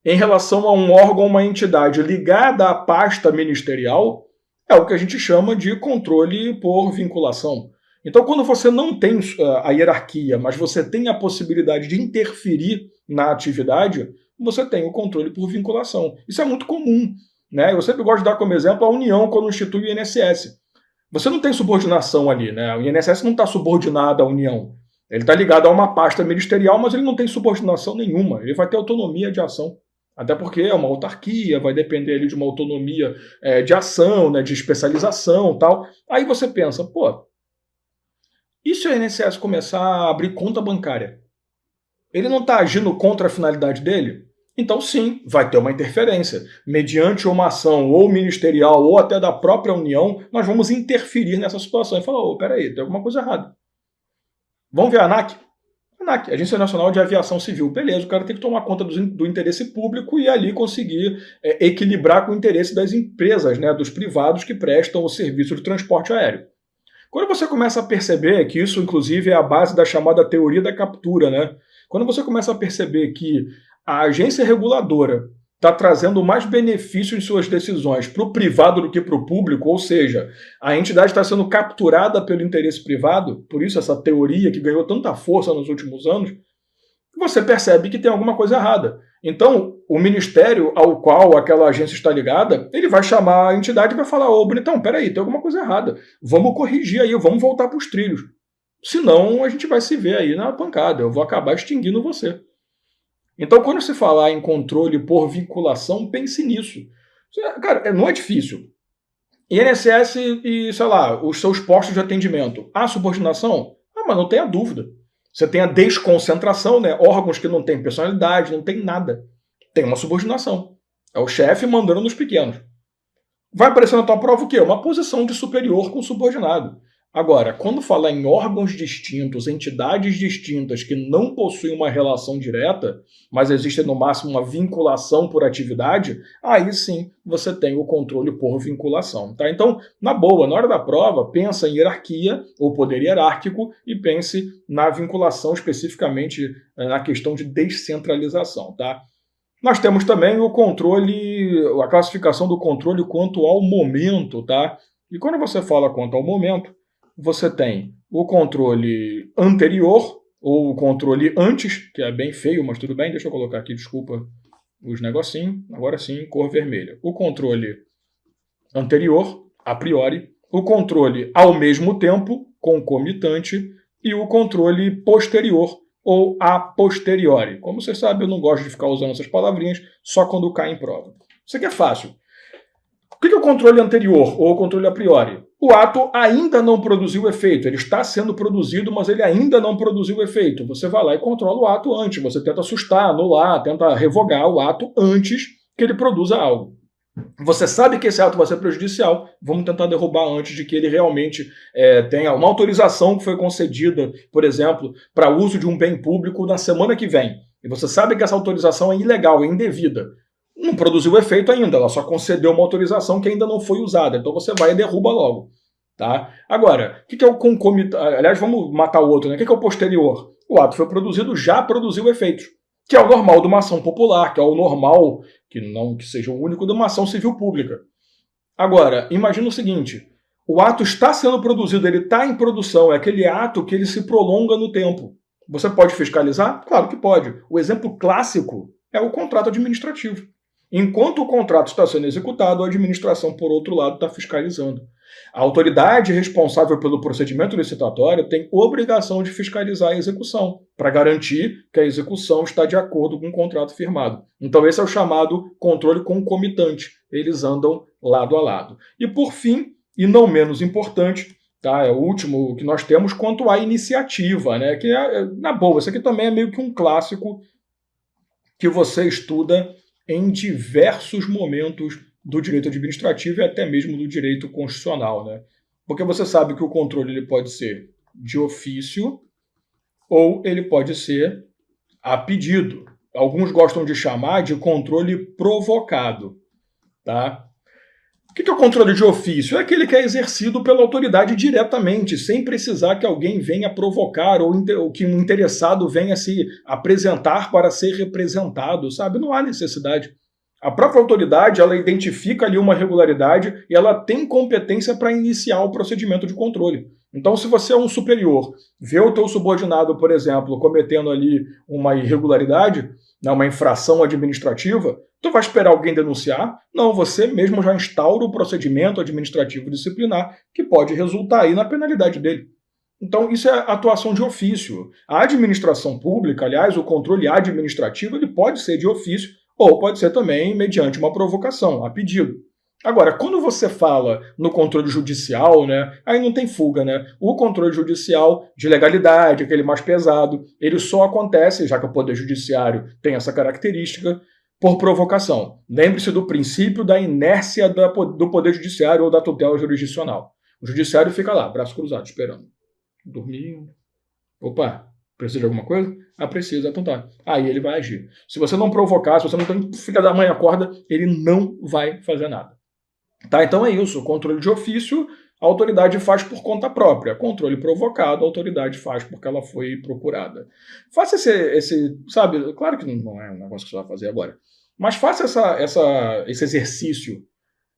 em relação a um órgão, uma entidade ligada à pasta ministerial, é o que a gente chama de controle por vinculação. Então, quando você não tem a hierarquia, mas você tem a possibilidade de interferir na atividade, você tem o controle por vinculação. Isso é muito comum, né? Eu sempre gosto de dar como exemplo a União quando institui o INSS. Você não tem subordinação ali, né? O INSS não está subordinado à União. Ele está ligado a uma pasta ministerial, mas ele não tem subordinação nenhuma. Ele vai ter autonomia de ação. Até porque é uma autarquia, vai depender ali de uma autonomia de ação, né, de especialização e tal. Aí você pensa, e se o INSS começar a abrir conta bancária? Ele não está agindo contra a finalidade dele? Então sim, vai ter uma interferência. Mediante uma ação ou ministerial ou até da própria União, nós vamos interferir nessa situação e falar, peraí, tem alguma coisa errada. Vamos ver a ANAC? ANAC, Agência Nacional de Aviação Civil. Beleza, o cara tem que tomar conta do interesse público e ali conseguir equilibrar com o interesse das empresas, né, dos privados que prestam o serviço de transporte aéreo. Quando você começa a perceber que isso, inclusive, é a base da chamada teoria da captura, né? Quando você começa a perceber que a agência reguladora está trazendo mais benefício em suas decisões para o privado do que para o público, ou seja, a entidade está sendo capturada pelo interesse privado, por isso essa teoria que ganhou tanta força nos últimos anos, você percebe que tem alguma coisa errada. Então, o ministério ao qual aquela agência está ligada, ele vai chamar a entidade e vai falar, bonitão, peraí, tem alguma coisa errada, vamos corrigir aí, vamos voltar para os trilhos. Senão, a gente vai se ver aí na pancada, eu vou acabar extinguindo você. Então, quando se falar em controle por vinculação, pense nisso. Cara, não é difícil. INSS e, sei lá, os seus postos de atendimento. Há subordinação? Mas não tenha dúvida. Você tem a desconcentração, né? Órgãos que não têm personalidade, não tem nada. Tem uma subordinação. É o chefe mandando nos pequenos. Vai aparecer na tua prova o quê? Uma posição de superior com subordinado. Agora, quando fala em órgãos distintos, entidades distintas que não possuem uma relação direta, mas existe no máximo uma vinculação por atividade, aí sim você tem o controle por vinculação. Tá? Então, na boa, na hora da prova, pensa em hierarquia ou poder hierárquico e pense na vinculação especificamente na questão de descentralização. Tá? Nós temos também o controle, a classificação do controle quanto ao momento. Tá? E quando você fala quanto ao momento, você tem o controle anterior, ou o controle antes, que é bem feio, mas tudo bem, deixa eu colocar aqui, desculpa, os negocinhos, agora sim, cor vermelha. O controle anterior, a priori, o controle ao mesmo tempo, concomitante, e o controle posterior, ou a posteriori. Como você sabe, eu não gosto de ficar usando essas palavrinhas, só quando cai em prova. Isso aqui é fácil. O que é o controle anterior, ou o controle a priori? O ato ainda não produziu efeito. Ele está sendo produzido, mas ele ainda não produziu efeito. Você vai lá e controla o ato antes. Você tenta assustar, anular, tenta revogar o ato antes que ele produza algo. Você sabe que esse ato vai ser prejudicial. Vamos tentar derrubar antes de que ele realmente tenha uma autorização que foi concedida, por exemplo, para uso de um bem público na semana que vem. E você sabe que essa autorização é ilegal, é indevida. não produziu efeito ainda, ela só concedeu uma autorização que ainda não foi usada. Então você vai e derruba logo. Tá? Agora, o que é o concomitante? Aliás, vamos matar o outro, né? O que é o posterior? O ato foi produzido, já produziu efeitos, que é o normal de uma ação popular, que é o normal, que não que seja o único, de uma ação civil pública. Agora, imagina o seguinte, o ato está sendo produzido, ele está em produção, é aquele ato que ele se prolonga no tempo. Você pode fiscalizar? Claro que pode. O exemplo clássico é o contrato administrativo. Enquanto o contrato está sendo executado, a administração, por outro lado, está fiscalizando. A autoridade responsável pelo procedimento licitatório tem obrigação de fiscalizar a execução, para garantir que a execução está de acordo com o contrato firmado. Então esse é o chamado controle concomitante. Eles andam lado a lado. E por fim, e não menos importante, tá, é o último que nós temos quanto à iniciativa, né, que é, na boa, isso aqui também é meio que um clássico que você estuda em diversos momentos do direito administrativo e até mesmo do direito constitucional, né? Porque você sabe que o controle ele pode ser de ofício ou ele pode ser a pedido. Alguns gostam de chamar de controle provocado, tá? O que é o controle de ofício? É aquele que é exercido pela autoridade diretamente, sem precisar que alguém venha provocar ou que um interessado venha se apresentar para ser representado, sabe? Não há necessidade. A própria autoridade, ela identifica ali uma irregularidade e ela tem competência para iniciar o procedimento de controle. Então, se você é um superior, vê o teu subordinado, por exemplo, cometendo ali uma irregularidade, uma infração administrativa, tu vai esperar alguém denunciar? Não, você mesmo já instaura o procedimento administrativo disciplinar que pode resultar aí na penalidade dele. Então, isso é atuação de ofício. A administração pública, aliás, o controle administrativo, ele pode ser de ofício ou pode ser também mediante uma provocação, a pedido. Agora, quando você fala no controle judicial, né, aí não tem fuga, né? O controle judicial de legalidade, aquele mais pesado, ele só acontece, já que o Poder Judiciário tem essa característica, por provocação. Lembre-se do princípio da inércia do Poder Judiciário ou da tutela jurisdicional. O Judiciário fica lá, braço cruzado, esperando. Dormindo. Opa, precisa de alguma coisa? Ah, precisa, então tá. Aí ele vai agir. Se você não provocar, se você não tem filha da mãe acorda, ele não vai fazer nada. Tá, então é isso. O controle de ofício, a autoridade faz por conta própria. Controle provocado, a autoridade faz porque ela foi procurada. Faça esse sabe, claro que não é um negócio que você vai fazer agora, mas faça esse exercício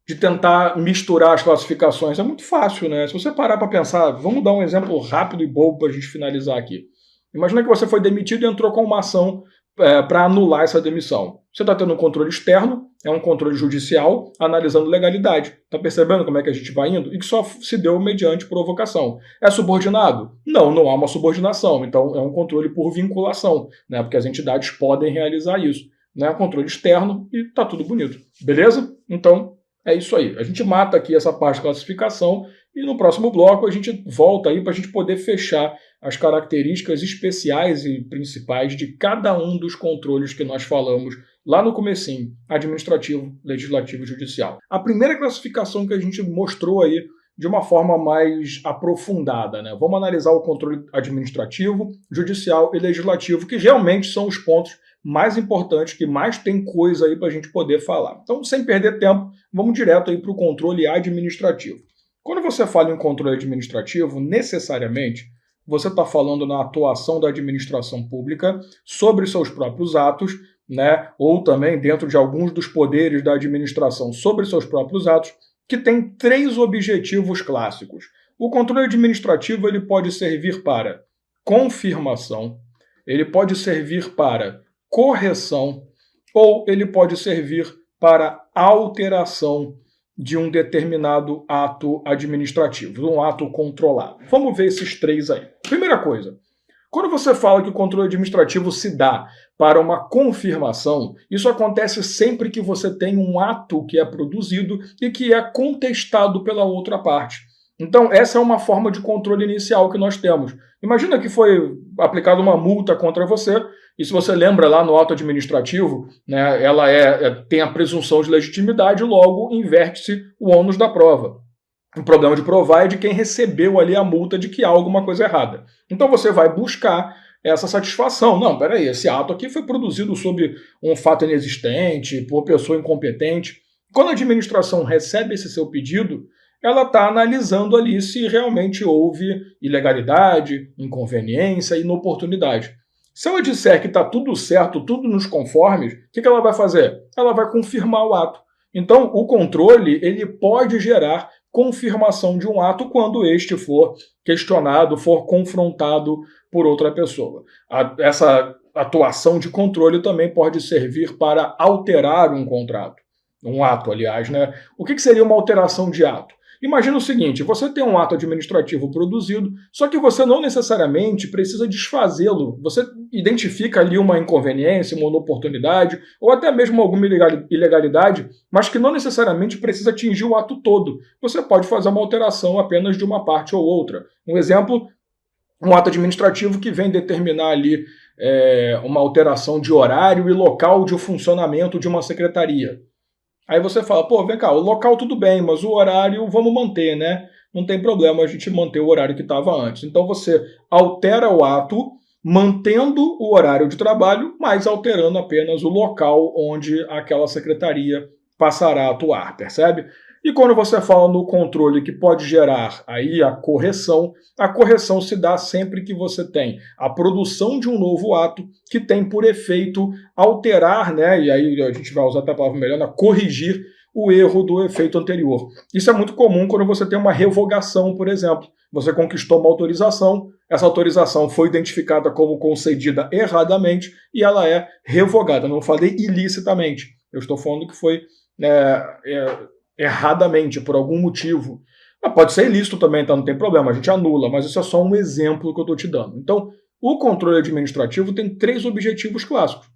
de tentar misturar as classificações. É muito fácil, né? Se você parar para pensar, vamos dar um exemplo rápido e bobo para a gente finalizar aqui. Imagina que você foi demitido e entrou com uma ação para anular essa demissão. Você está tendo um controle externo, é um controle judicial, analisando legalidade. Está percebendo como é que a gente vai indo? E que só se deu mediante provocação. É subordinado? Não, não há uma subordinação. Então é um controle por vinculação, né? Porque as entidades podem realizar isso. Né? Controle externo e está tudo bonito. Beleza? Então é isso aí. A gente mata aqui essa parte de classificação e no próximo bloco a gente volta aí para a gente poder fechar as características especiais e principais de cada um dos controles que nós falamos lá no comecinho, administrativo, legislativo e judicial. A primeira classificação que a gente mostrou aí de uma forma mais aprofundada, né? Vamos analisar o controle administrativo, judicial e legislativo, que realmente são os pontos mais importantes, que mais tem coisa aí para a gente poder falar. Então, sem perder tempo, vamos direto aí para o controle administrativo. Quando você fala em controle administrativo, necessariamente, você está falando na atuação da administração pública sobre seus próprios atos, né? Ou também dentro de alguns dos poderes da administração sobre seus próprios atos, que tem 3 objetivos clássicos. O controle administrativo ele pode servir para confirmação, ele pode servir para correção ou ele pode servir para alteração de um determinado ato administrativo, um ato controlado. Vamos ver esses 3 aí. Primeira coisa, quando você fala que o controle administrativo se dá para uma confirmação, isso acontece sempre que você tem um ato que é produzido e que é contestado pela outra parte. Então, essa é uma forma de controle inicial que nós temos. Imagina que foi aplicada uma multa contra você, e se você lembra lá no ato administrativo, né, ela tem a presunção de legitimidade, logo inverte-se o ônus da prova. O problema de provar é de quem recebeu ali a multa de que há alguma coisa errada. Então você vai buscar essa satisfação. Não, peraí, esse ato aqui foi produzido sob um fato inexistente, por pessoa incompetente. Quando a administração recebe esse seu pedido, ela está analisando ali se realmente houve ilegalidade, inconveniência, inoportunidade. Se ela disser que está tudo certo, tudo nos conformes, o que ela vai fazer? Ela vai confirmar o ato. Então, o controle ele pode gerar confirmação de um ato quando este for questionado, for confrontado por outra pessoa. Essa atuação de controle também pode servir para alterar um contrato. Um ato, aliás, né? O que seria uma alteração de ato? Imagina o seguinte, você tem um ato administrativo produzido, só que você não necessariamente precisa desfazê-lo. Você identifica ali uma inconveniência, uma inoportunidade, ou até mesmo alguma ilegalidade, mas que não necessariamente precisa atingir o ato todo. Você pode fazer uma alteração apenas de uma parte ou outra. Um exemplo, um ato administrativo que vem determinar ali uma alteração de horário e local de funcionamento de uma secretaria. Aí você fala, pô, vem cá, o local tudo bem, mas o horário vamos manter, né? Não tem problema a gente manter o horário que estava antes. Então você altera o ato, mantendo o horário de trabalho, mas alterando apenas o local onde aquela secretaria passará a atuar, percebe? E quando você fala no controle que pode gerar aí a correção se dá sempre que você tem a produção de um novo ato que tem por efeito alterar, né, e aí a gente vai usar até a palavra melhor, corrigir o erro do efeito anterior. Isso é muito comum quando você tem uma revogação, por exemplo. Você conquistou uma autorização, essa autorização foi identificada como concedida erradamente e ela é revogada. Não falei ilicitamente, eu estou falando que foi erradamente, por algum motivo. Pode ser ilícito também, tá? Não tem problema, a gente anula, mas isso é só um exemplo que eu estou te dando. Então, o controle administrativo tem 3 objetivos clássicos.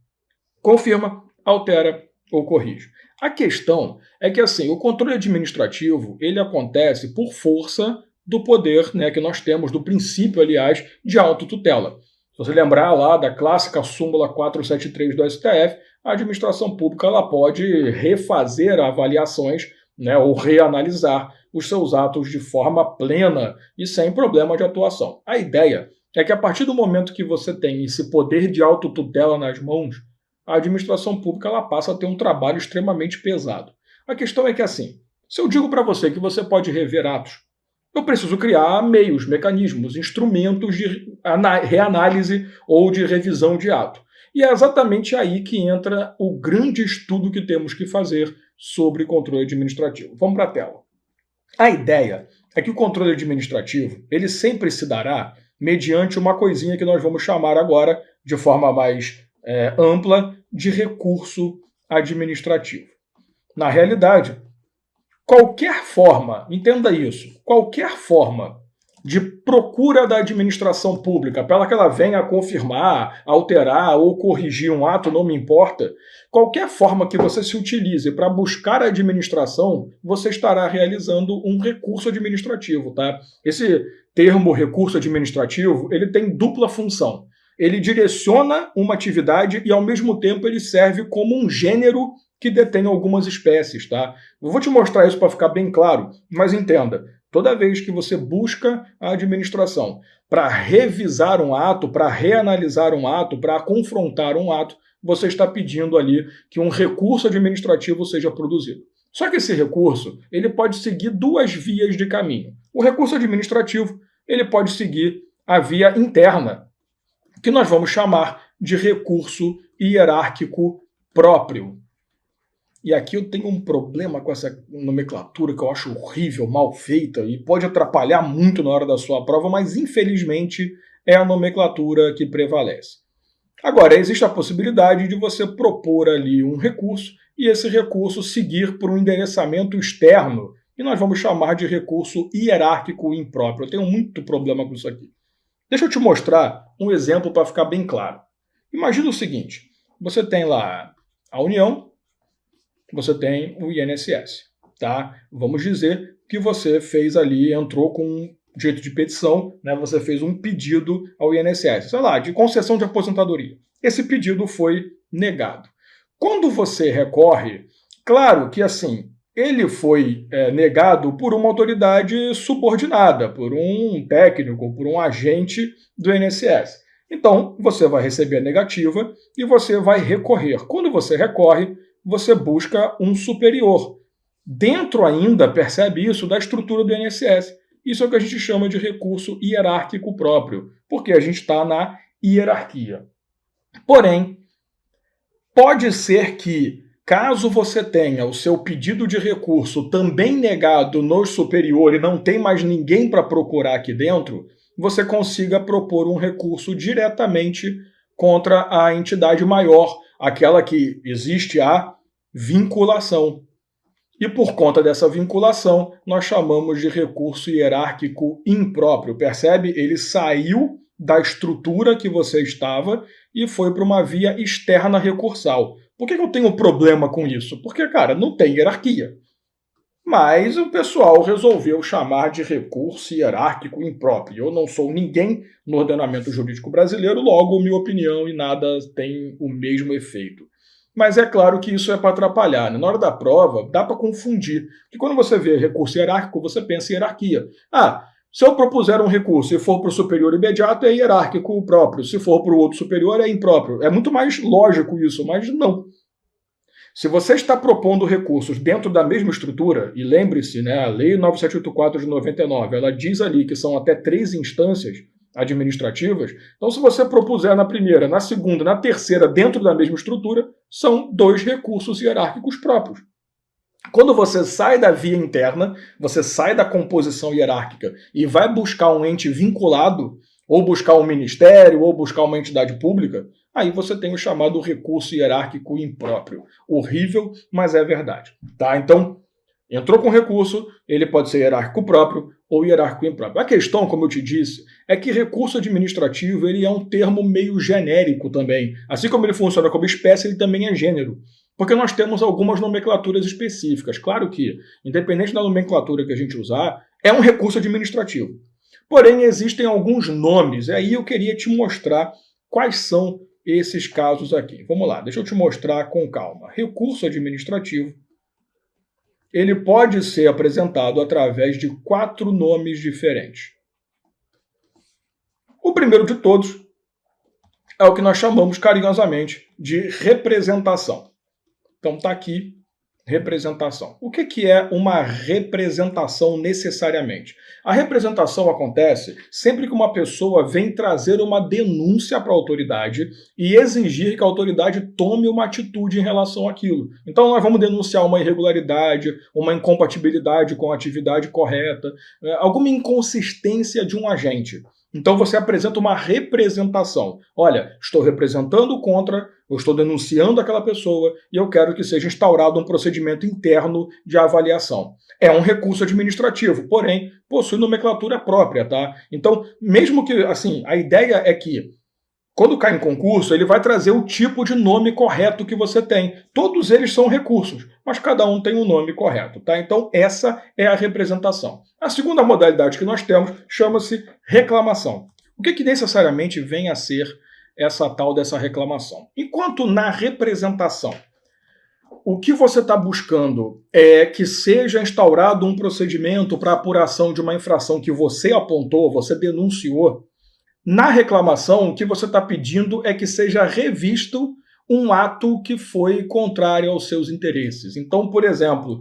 Confirma, altera ou corrige. A questão é que assim, o controle administrativo ele acontece por força do poder, né, que nós temos, do princípio, aliás, de autotutela. Se você lembrar lá da clássica súmula 473 do STF, a administração pública ela pode refazer avaliações, né, ou reanalisar os seus atos de forma plena e sem problema de atuação. A ideia é que a partir do momento que você tem esse poder de autotutela nas mãos, a administração pública ela passa a ter um trabalho extremamente pesado. A questão é que assim, se eu digo para você que você pode rever atos, eu preciso criar meios, mecanismos, instrumentos de reanálise ou de revisão de ato. E é exatamente aí que entra o grande estudo que temos que fazer sobre controle administrativo. Vamos para a tela. A ideia é que o controle administrativo ele sempre se dará mediante uma coisinha que nós vamos chamar agora, de forma mais ampla, de recurso administrativo. Na realidade, qualquer forma, entenda isso, qualquer forma de procura da administração pública para que ela venha a confirmar, alterar ou corrigir um ato, não me importa, qualquer forma que você se utilize para buscar a administração, você estará realizando um recurso administrativo, tá? Esse termo recurso administrativo, ele tem dupla função. Ele direciona uma atividade e, ao mesmo tempo, ele serve como um gênero que detém algumas espécies, tá? Eu vou te mostrar isso para ficar bem claro, mas entenda, toda vez que você busca a administração para revisar um ato, para reanalisar um ato, para confrontar um ato, você está pedindo ali que um recurso administrativo seja produzido. Só que esse recurso, ele pode seguir 2 vias de caminho. O recurso administrativo, ele pode seguir a via interna, que nós vamos chamar de recurso hierárquico próprio. E aqui eu tenho um problema com essa nomenclatura que eu acho horrível, mal feita, e pode atrapalhar muito na hora da sua prova, mas infelizmente é a nomenclatura que prevalece. Agora, existe a possibilidade de você propor ali um recurso e esse recurso seguir por um endereçamento externo, e nós vamos chamar de recurso hierárquico impróprio. Eu tenho muito problema com isso aqui. Deixa eu te mostrar um exemplo para ficar bem claro. Imagina o seguinte, você tem lá a União, você tem o INSS, tá? Vamos dizer que você fez ali, entrou com um jeito de petição, né? Você fez um pedido ao INSS, sei lá, de concessão de aposentadoria. Esse pedido foi negado. Quando você recorre, claro que assim, ele foi negado por uma autoridade subordinada, por um técnico, por um agente do INSS. Então, você vai receber a negativa e você vai recorrer. Quando você recorre, você busca um superior. Dentro ainda, percebe isso, da estrutura do INSS. Isso é o que a gente chama de recurso hierárquico próprio, porque a gente está na hierarquia. Porém, pode ser que, caso você tenha o seu pedido de recurso também negado no superior e não tem mais ninguém para procurar aqui dentro, você consiga propor um recurso diretamente contra a entidade maior, aquela que existe a vinculação. E por conta dessa vinculação, nós chamamos de recurso hierárquico impróprio. Percebe? Ele saiu da estrutura que você estava e foi para uma via externa recursal. Por que eu tenho problema com isso? Porque, cara, não tem hierarquia. Mas o pessoal resolveu chamar de recurso hierárquico impróprio. Eu não sou ninguém no ordenamento jurídico brasileiro, logo minha opinião e nada tem o mesmo efeito. Mas é claro que isso é para atrapalhar. Né? Na hora da prova, dá para confundir. Porque quando você vê recurso hierárquico, você pensa em hierarquia. Se eu propuser um recurso e for para o superior imediato, é hierárquico próprio. Se for para o outro superior, é impróprio. É muito mais lógico isso, mas não. Se você está propondo recursos dentro da mesma estrutura, e lembre-se, né, a Lei 9784 de 99, ela diz ali que são até 3 instâncias administrativas, então se você propuser na primeira, na segunda, na terceira, dentro da mesma estrutura, são 2 recursos hierárquicos próprios. Quando você sai da via interna, você sai da composição hierárquica e vai buscar um ente vinculado, ou buscar um ministério, ou buscar uma entidade pública, aí você tem o chamado recurso hierárquico impróprio. Horrível, mas é verdade. Tá? Então, entrou com recurso, ele pode ser hierárquico próprio ou hierárquico impróprio. A questão, como eu te disse, é que recurso administrativo ele é um termo meio genérico também. Assim como ele funciona como espécie, ele também é gênero. Porque nós temos algumas nomenclaturas específicas. Claro que, independente da nomenclatura que a gente usar, é um recurso administrativo. Porém, existem alguns nomes, e aí eu queria te mostrar quais são esses casos aqui. Vamos lá, deixa eu te mostrar com calma. Recurso administrativo, ele pode ser apresentado através de 4 nomes diferentes. O primeiro de todos é o que nós chamamos carinhosamente de representação. Então está aqui, representação. O que é uma representação necessariamente? A representação acontece sempre que uma pessoa vem trazer uma denúncia para a autoridade e exigir que a autoridade tome uma atitude em relação àquilo. Então nós vamos denunciar uma irregularidade, uma incompatibilidade com a atividade correta, alguma inconsistência de um agente. Então você apresenta uma representação. Olha, estou representando contra, eu estou denunciando aquela pessoa e eu quero que seja instaurado um procedimento interno de avaliação. É um recurso administrativo, porém possui nomenclatura própria, tá? Então, mesmo que, assim, a ideia é que quando cai em concurso, ele vai trazer o tipo de nome correto que você tem. Todos eles são recursos, mas cada um tem um nome correto, tá? Então, essa é a representação. A segunda modalidade que nós temos chama-se reclamação. O que necessariamente vem a ser essa tal dessa reclamação? Enquanto na representação, o que você está buscando é que seja instaurado um procedimento para apuração de uma infração que você apontou, você denunciou. Na reclamação, o que você está pedindo é que seja revisto um ato que foi contrário aos seus interesses. Então, por exemplo,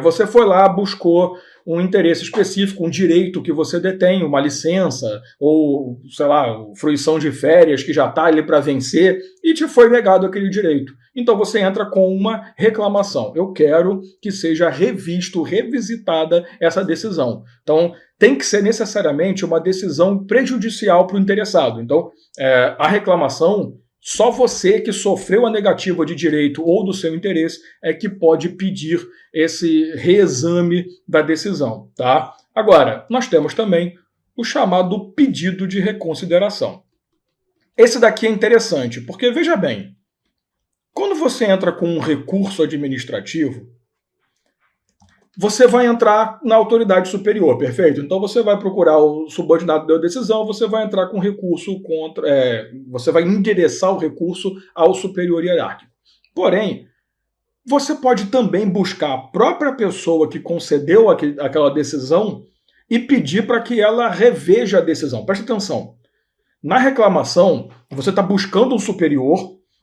você foi lá, buscou um interesse específico, um direito que você detém, uma licença, ou, sei lá, fruição de férias que já está ali para vencer, e te foi negado aquele direito. Então você entra com uma reclamação. Eu quero que seja revisto, revisitada essa decisão. Então, tem que ser necessariamente uma decisão prejudicial para o interessado. Então, a reclamação, só você que sofreu a negativa de direito ou do seu interesse é que pode pedir esse reexame da decisão, tá? Agora, nós temos também o chamado pedido de reconsideração. Esse daqui é interessante, porque, veja bem, quando você entra com um recurso administrativo, você vai entrar na autoridade superior, perfeito? Então você vai procurar o subordinado da decisão, você vai entrar com recurso contra, você vai endereçar o recurso ao superior hierárquico. Porém, você pode também buscar a própria pessoa que concedeu aquela decisão e pedir para que ela reveja a decisão. Preste atenção. Na reclamação, você está buscando um superior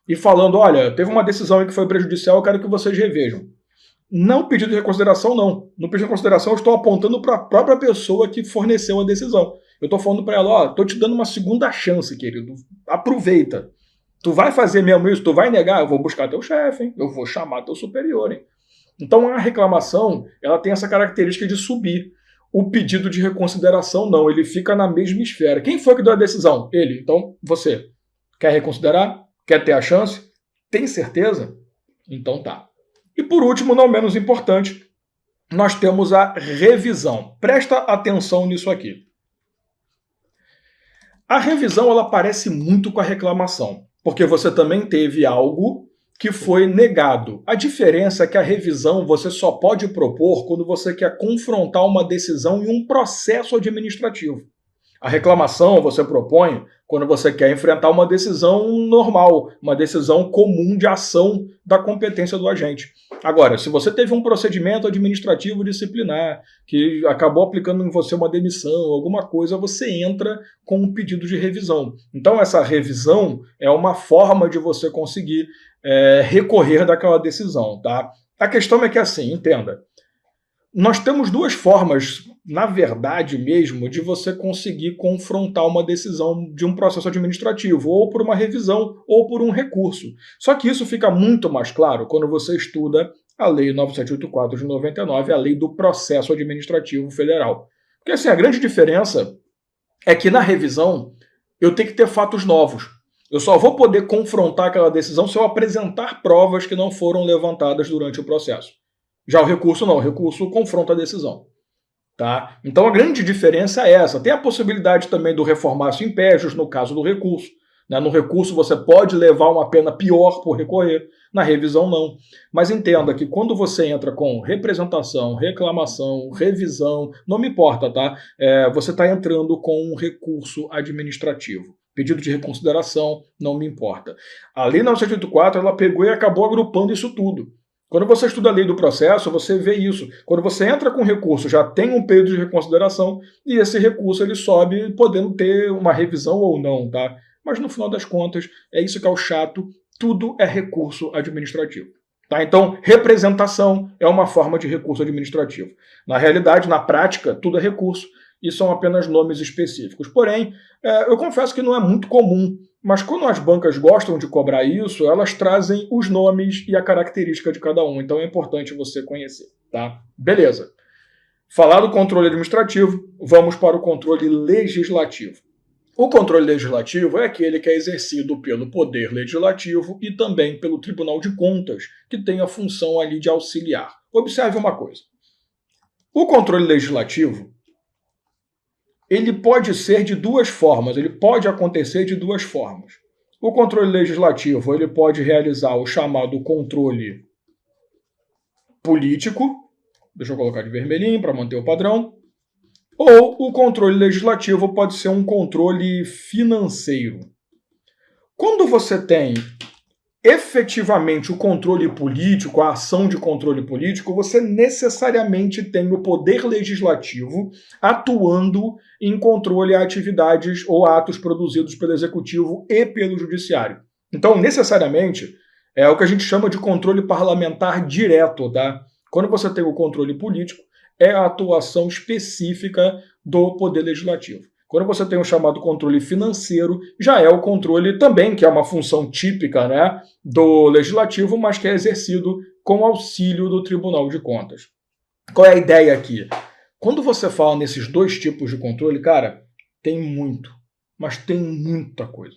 e falando, olha, teve uma decisão aí que foi prejudicial, eu quero que vocês revejam. Não pedido de reconsideração, não. No pedido de reconsideração, eu estou apontando para a própria pessoa que forneceu a decisão. Eu estou falando para ela, ó, estou te dando uma segunda chance, querido. Aproveita. Tu vai fazer mesmo isso? Tu vai negar? Eu vou buscar teu chefe, hein? Eu vou chamar teu superior, hein? Então a reclamação, ela tem essa característica de subir. O pedido de reconsideração não, ele fica na mesma esfera. Quem foi que deu a decisão? Ele. Então, você. Quer reconsiderar? Quer ter a chance? Tem certeza? Então tá. E por último, não menos importante, nós temos a revisão. Presta atenção nisso aqui. A revisão, ela parece muito com a reclamação, porque você também teve algo que foi negado. A diferença é que a revisão você só pode propor quando você quer confrontar uma decisão em um processo administrativo. A reclamação você propõe quando você quer enfrentar uma decisão normal, uma decisão comum de ação da competência do agente. Agora, se você teve um procedimento administrativo disciplinar que acabou aplicando em você uma demissão, alguma coisa, você entra com um pedido de revisão. Então, essa revisão é uma forma de você conseguir recorrer daquela decisão, tá? A questão é que, assim, entenda, nós temos duas formas, na verdade mesmo, de você conseguir confrontar uma decisão de um processo administrativo, ou por uma revisão, ou por um recurso. Só que isso fica muito mais claro quando você estuda a Lei 9784 de 99, a Lei do Processo Administrativo Federal. Porque, assim, a grande diferença é que na revisão eu tenho que ter fatos novos. Eu só vou poder confrontar aquela decisão se eu apresentar provas que não foram levantadas durante o processo. Já o recurso não, o recurso confronta a decisão. Tá? Então a grande diferença é essa. Tem a possibilidade também do reformatio in pejus no caso do recurso. Né? No recurso você pode levar uma pena pior por recorrer, na revisão não. Mas entenda que quando você entra com representação, reclamação, revisão, não me importa, tá? Você está entrando com um recurso administrativo. Pedido de reconsideração, não me importa. A Lei 9784 ela pegou e acabou agrupando isso tudo. Quando você estuda a lei do processo, você vê isso. Quando você entra com recurso, já tem um pedido de reconsideração e esse recurso ele sobe podendo ter uma revisão ou não, tá? Mas no final das contas, é isso que é o chato, tudo é recurso administrativo. Tá? Então, representação é uma forma de recurso administrativo. Na realidade, na prática, tudo é recurso e são apenas nomes específicos. Porém, eu confesso que não é muito comum, mas quando as bancas gostam de cobrar isso, elas trazem os nomes e a característica de cada um. Então é importante você conhecer. Tá? Beleza. Falar do controle administrativo, vamos para o controle legislativo. O controle legislativo é aquele que é exercido pelo Poder Legislativo e também pelo Tribunal de Contas, que tem a função ali de auxiliar. Observe uma coisa. O controle legislativo ele pode ser de duas formas, ele pode acontecer de duas formas. O controle legislativo ele pode realizar o chamado controle político, deixa eu colocar de vermelhinho para manter o padrão, ou o controle legislativo pode ser um controle financeiro. Quando você tem efetivamente o controle político, a ação de controle político, você necessariamente tem o poder legislativo atuando em controle a atividades ou atos produzidos pelo executivo e pelo judiciário. Então, necessariamente, é o que a gente chama de controle parlamentar direto, tá? Quando você tem o controle político, é a atuação específica do poder legislativo. Quando você tem o chamado controle financeiro, já é o controle também, que é uma função típica, né, do legislativo, mas que é exercido com auxílio do Tribunal de Contas. Qual é a ideia aqui? Quando você fala nesses dois tipos de controle, cara, tem muito, mas tem muita coisa.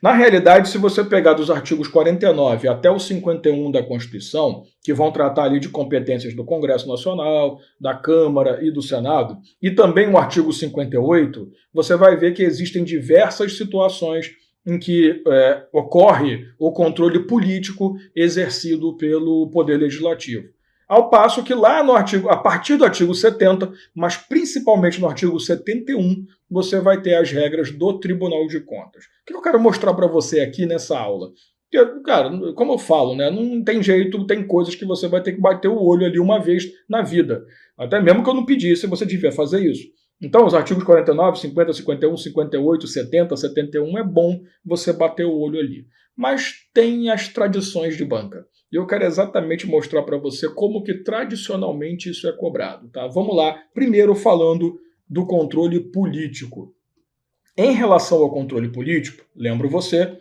Na realidade, se você pegar dos artigos 49 até o 51 da Constituição, que vão tratar ali de competências do Congresso Nacional, da Câmara e do Senado, e também o artigo 58, você vai ver que existem diversas situações em que ocorre o controle político exercido pelo Poder Legislativo. Ao passo que lá no artigo, a partir do artigo 70, mas principalmente no artigo 71, você vai ter as regras do Tribunal de Contas. O que eu quero mostrar para você aqui nessa aula? Porque, cara, como eu falo, né, não tem jeito, tem coisas que você vai ter que bater o olho ali uma vez na vida. Até mesmo que eu não pedisse, você devia fazer isso. Então, os artigos 49, 50, 51, 58, 70, 71, é bom você bater o olho ali. Mas tem as tradições de banca. E eu quero exatamente mostrar para você como que tradicionalmente isso é cobrado. Tá? Vamos lá, primeiro falando do controle político. Em relação ao controle político, lembro você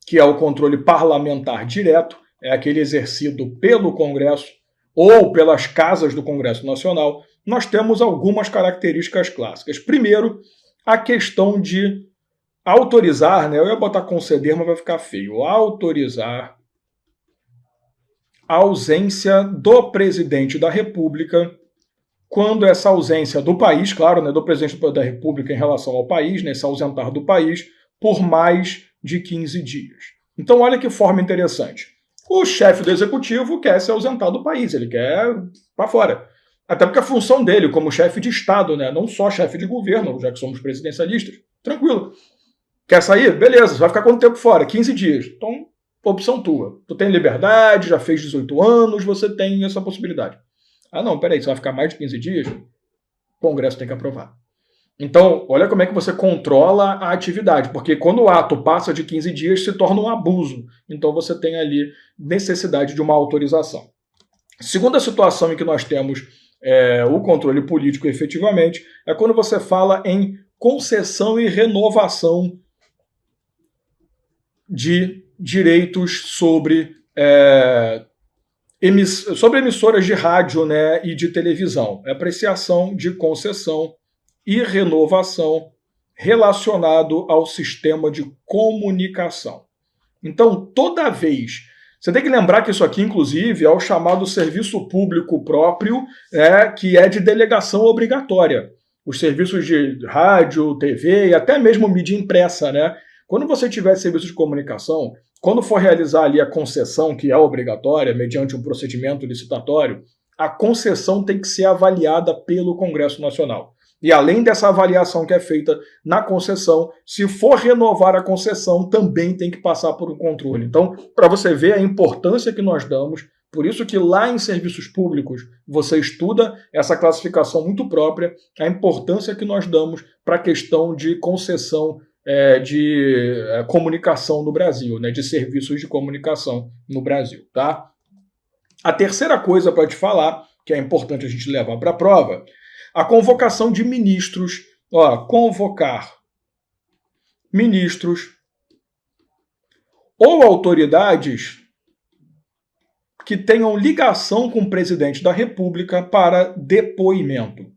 que é o controle parlamentar direto, é aquele exercido pelo Congresso ou pelas casas do Congresso Nacional. Nós temos algumas características clássicas. Primeiro, a questão de autorizar, né? Eu ia botar conceder, mas vai ficar feio. Autorizar a ausência do presidente da República, quando essa ausência do país, claro, né, do presidente da República em relação ao país, né, se ausentar do país, por mais de 15 dias. Então, olha que forma interessante. O chefe do executivo quer se ausentar do país, ele quer para fora. Até porque a função dele, como chefe de Estado, né, não só chefe de governo, já que somos presidencialistas, tranquilo. Quer sair? Beleza, você vai ficar quanto tempo fora? 15 dias. Então, opção tua. Tu tem liberdade, já fez 18 anos, você tem essa possibilidade. Ah, não, peraí, você vai ficar mais de 15 dias? O Congresso tem que aprovar. Então, olha como é que você controla a atividade, porque quando o ato passa de 15 dias, se torna um abuso. Então, você tem ali necessidade de uma autorização. Segunda situação em que nós temos o controle político efetivamente é quando você fala em concessão e renovação de direitos sobre emissoras de rádio, né, e de televisão. É apreciação de concessão e renovação relacionado ao sistema de comunicação. Então, toda vez... Você tem que lembrar que isso aqui, inclusive, é o chamado serviço público próprio, que é de delegação obrigatória. Os serviços de rádio, TV e até mesmo mídia impressa, né? Quando você tiver serviço de comunicação, quando for realizar ali a concessão, que é obrigatória, mediante um procedimento licitatório, a concessão tem que ser avaliada pelo Congresso Nacional. E além dessa avaliação que é feita na concessão, se for renovar a concessão, também tem que passar por um controle. Então, para você ver a importância que nós damos, por isso que lá em serviços públicos você estuda essa classificação muito própria, a importância que nós damos para a questão de concessão de comunicação no Brasil, né, de serviços de comunicação no Brasil. Tá? A terceira coisa para te falar, que é importante a gente levar para a prova, a convocação de ministros. Convocar ministros ou autoridades que tenham ligação com o presidente da República para depoimento.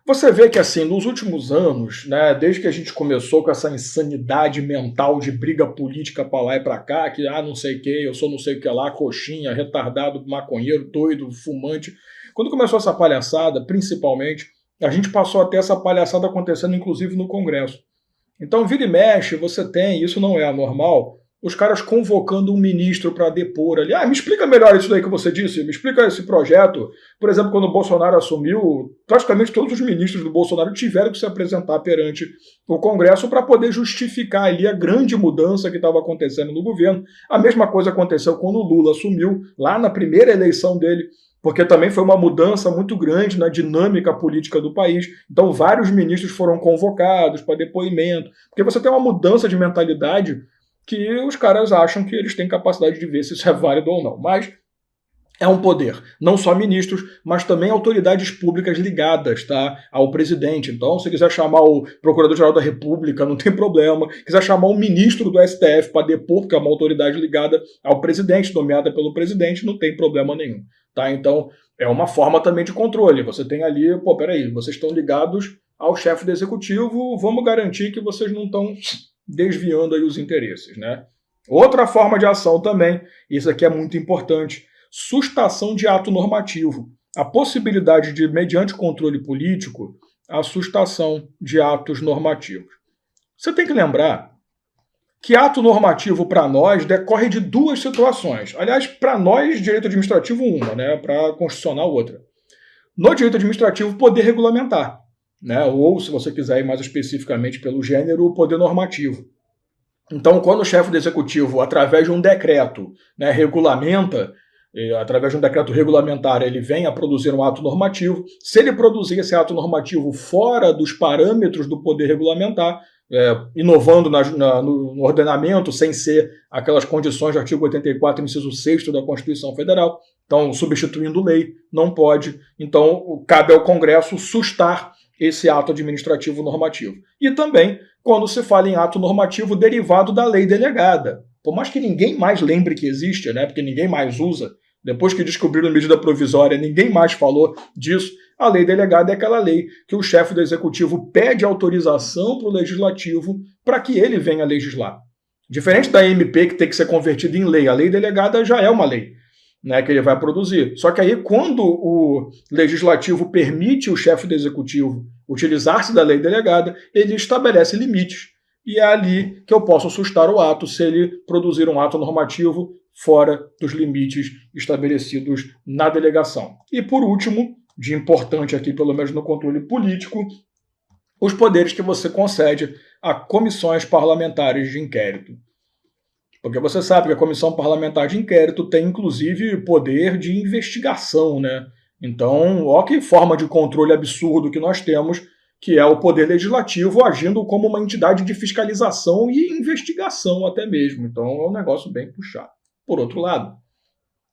Você vê que, assim, nos últimos anos, né, desde que a gente começou com essa insanidade mental de briga política para lá e para cá, que não sei o que, eu sou não sei o que lá, coxinha, retardado, maconheiro, doido, fumante. Quando começou essa palhaçada, principalmente, a gente passou a ter essa palhaçada acontecendo, inclusive, no Congresso. Então, vira e mexe, você tem, isso não é anormal, os caras convocando um ministro para depor ali. Me explica melhor isso daí que você disse, me explica esse projeto. Por exemplo, quando o Bolsonaro assumiu, praticamente todos os ministros do Bolsonaro tiveram que se apresentar perante o Congresso para poder justificar ali a grande mudança que estava acontecendo no governo. A mesma coisa aconteceu quando o Lula assumiu, lá na primeira eleição dele, porque também foi uma mudança muito grande na dinâmica política do país. Então, vários ministros foram convocados para depoimento, porque você tem uma mudança de mentalidade que os caras acham que eles têm capacidade de ver se isso é válido ou não. Mas é um poder. Não só ministros, mas também autoridades públicas ligadas, tá, ao presidente. Então, se quiser chamar o Procurador-Geral da República, não tem problema. Quiser chamar o ministro do STF para depor, que é uma autoridade ligada ao presidente, nomeada pelo presidente, não tem problema nenhum. Tá? Então, é uma forma também de controle. Você tem ali, peraí, vocês estão ligados ao chefe do executivo, vamos garantir que vocês não estão desviando aí os interesses, né? Outra forma de ação também, isso aqui é muito importante, sustação de ato normativo. A possibilidade de, mediante controle político, a sustação de atos normativos. Você tem que lembrar que ato normativo para nós decorre de duas situações. Aliás, para nós, direito administrativo, uma, né? Para constitucional, outra. No direito administrativo, poder regulamentar, né? Ou, se você quiser ir mais especificamente pelo gênero, o poder normativo. Então, quando o chefe do executivo, através de um decreto, né, regulamenta através de um decreto regulamentar, ele vem a produzir um ato normativo. Se ele produzir esse ato normativo fora dos parâmetros do poder regulamentar, inovando no ordenamento, sem ser aquelas condições do artigo 84, inciso 6º da Constituição Federal, então substituindo lei, não pode. Então, cabe ao Congresso sustar esse ato administrativo normativo. E também, quando se fala em ato normativo derivado da lei delegada. Por mais que ninguém mais lembre que existe, né, porque ninguém mais usa, depois que descobriram medida provisória, ninguém mais falou disso. A lei delegada é aquela lei que o chefe do executivo pede autorização para o legislativo para que ele venha legislar. Diferente da MP, que tem que ser convertida em lei, a lei delegada já é uma lei, né, que ele vai produzir. Só que aí, quando o legislativo permite o chefe do executivo utilizar-se da lei delegada, ele estabelece limites. E é ali que eu posso sustar o ato se ele produzir um ato normativo fora dos limites estabelecidos na delegação. E por último, de importante aqui, pelo menos no controle político, os poderes que você concede a comissões parlamentares de inquérito. Porque você sabe que a comissão parlamentar de inquérito tem, inclusive, poder de investigação, né? Então, ó que forma de controle absurdo que nós temos, que é o poder legislativo agindo como uma entidade de fiscalização e investigação até mesmo. Então, é um negócio bem puxado. Por outro lado,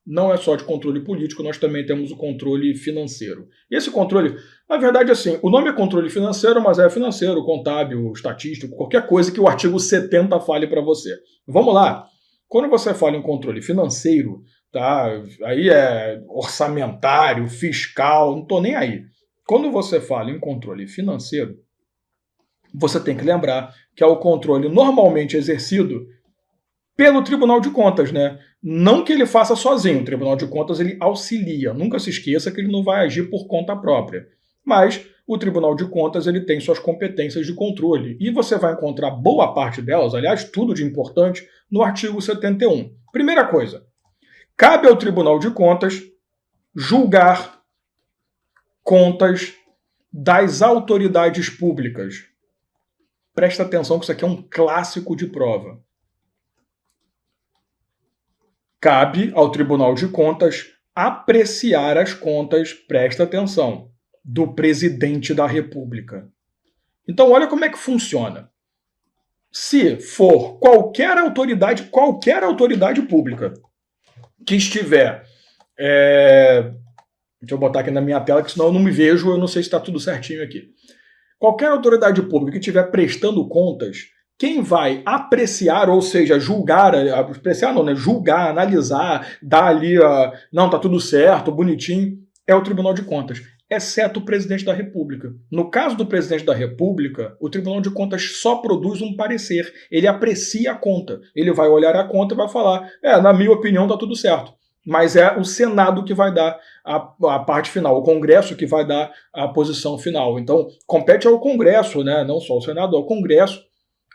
não é só de controle político, nós também temos o controle financeiro. E esse controle, na verdade, assim, o nome é controle financeiro, mas é financeiro, contábil, estatístico, qualquer coisa que o artigo 70 fale para você. Vamos lá. Quando você fala em controle financeiro, tá? Aí é orçamentário, fiscal, não estou nem aí. Quando você fala em controle financeiro, você tem que lembrar que é o controle normalmente exercido pelo Tribunal de Contas, né? Não que ele faça sozinho, o Tribunal de Contas ele auxilia. Nunca se esqueça que ele não vai agir por conta própria. Mas o Tribunal de Contas ele tem suas competências de controle. E você vai encontrar boa parte delas, aliás, tudo de importante, no artigo 71. Primeira coisa, cabe ao Tribunal de Contas julgar contas das autoridades públicas. Presta atenção que isso aqui é um clássico de prova. Cabe ao Tribunal de Contas apreciar as contas, presta atenção, do presidente da República. Então, olha como é que funciona. Se for qualquer autoridade pública que estiver... Deixa eu botar aqui na minha tela, que senão eu não me vejo, eu não sei se está tudo certinho aqui. Qualquer autoridade pública que estiver prestando contas, quem vai apreciar, ou seja, julgar, apreciar não, né? Julgar, analisar, dar ali, não, tá tudo certo, bonitinho, é o Tribunal de Contas, exceto o presidente da República. No caso do presidente da República, o Tribunal de Contas só produz um parecer, ele aprecia a conta, ele vai olhar a conta e vai falar, na minha opinião tá tudo certo. Mas é o Senado que vai dar a parte final, o Congresso que vai dar a posição final. Então, compete ao Congresso, né? Não só ao Senado, ao Congresso,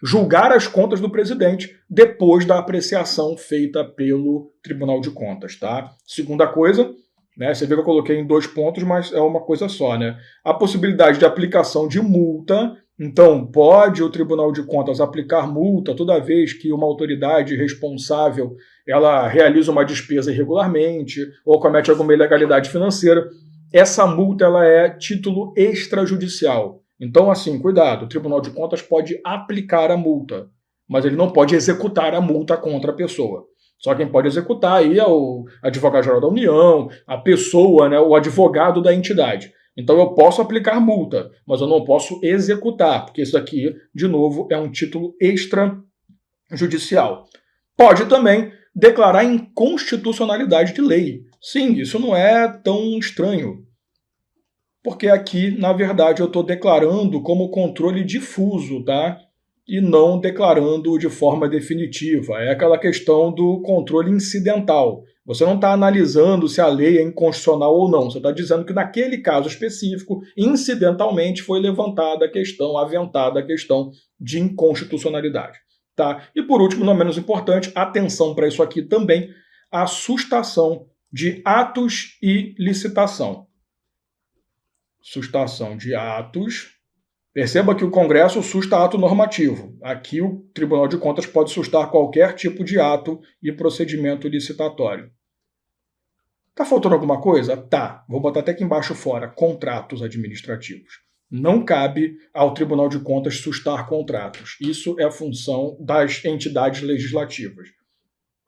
julgar as contas do presidente depois da apreciação feita pelo Tribunal de Contas, tá? Segunda coisa, né? Você vê que eu coloquei em 2 pontos, mas é uma coisa só, né? A possibilidade de aplicação de multa. Então, pode o Tribunal de Contas aplicar multa toda vez que uma autoridade responsável ela realiza uma despesa irregularmente ou comete alguma ilegalidade financeira. Essa multa ela é título extrajudicial. Então, assim, cuidado, o Tribunal de Contas pode aplicar a multa, mas ele não pode executar a multa contra a pessoa. Só quem pode executar aí é o advogado-geral da União, a pessoa, né, o advogado da entidade. Então eu posso aplicar multa, mas eu não posso executar, porque isso aqui, de novo, é um título extrajudicial. Pode também declarar inconstitucionalidade de lei. Sim, isso não é tão estranho. Porque aqui, na verdade, eu estou declarando como controle difuso, tá? E não declarando de forma definitiva. É aquela questão do controle incidental. Você não está analisando se a lei é inconstitucional ou não. Você está dizendo que naquele caso específico, incidentalmente, foi levantada a questão, aventada a questão de inconstitucionalidade. Tá? E por último, não menos importante, atenção para isso aqui também, a sustação de atos e licitação. Sustação de atos. Perceba que o Congresso susta ato normativo. Aqui o Tribunal de Contas pode sustar qualquer tipo de ato e procedimento licitatório. Tá faltando alguma coisa? Tá. Vou botar até aqui embaixo fora. Contratos administrativos. Não cabe ao Tribunal de Contas sustar contratos. Isso é a função das entidades legislativas.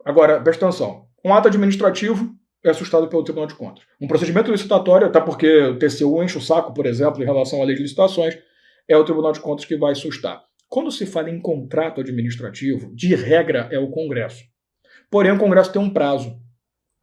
Agora, presta atenção. Um ato administrativo é sustado pelo Tribunal de Contas. Um procedimento licitatório, até porque o TCU enche o saco, por exemplo, em relação à lei de licitações, é o Tribunal de Contas que vai sustar. Quando se fala em contrato administrativo, de regra é o Congresso. Porém, o Congresso tem um prazo.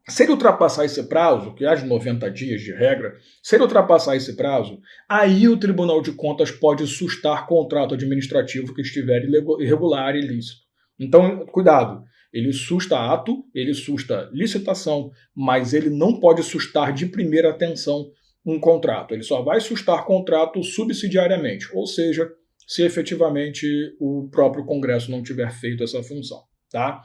Se ele ultrapassar esse prazo, que é de 90 dias de regra, se ele ultrapassar esse prazo, aí o Tribunal de Contas pode sustar contrato administrativo que estiver irregular e ilícito. Então, cuidado. Ele susta ato, ele susta licitação, mas ele não pode sustar de primeira atenção um contrato. Ele só vai sustar contrato subsidiariamente, ou seja, se efetivamente o próprio Congresso não tiver feito essa função. Tá?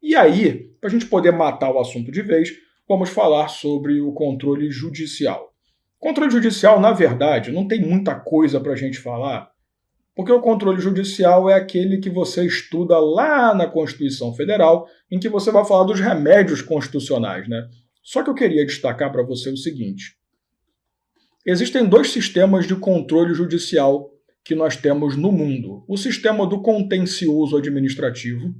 E aí, para a gente poder matar o assunto de vez, vamos falar sobre o controle judicial. O controle judicial, na verdade, não tem muita coisa para a gente falar, porque o controle judicial é aquele que você estuda lá na Constituição Federal, em que você vai falar dos remédios constitucionais, né? Só que eu queria destacar para você o seguinte. Existem dois sistemas de controle judicial que nós temos no mundo. O sistema do contencioso administrativo.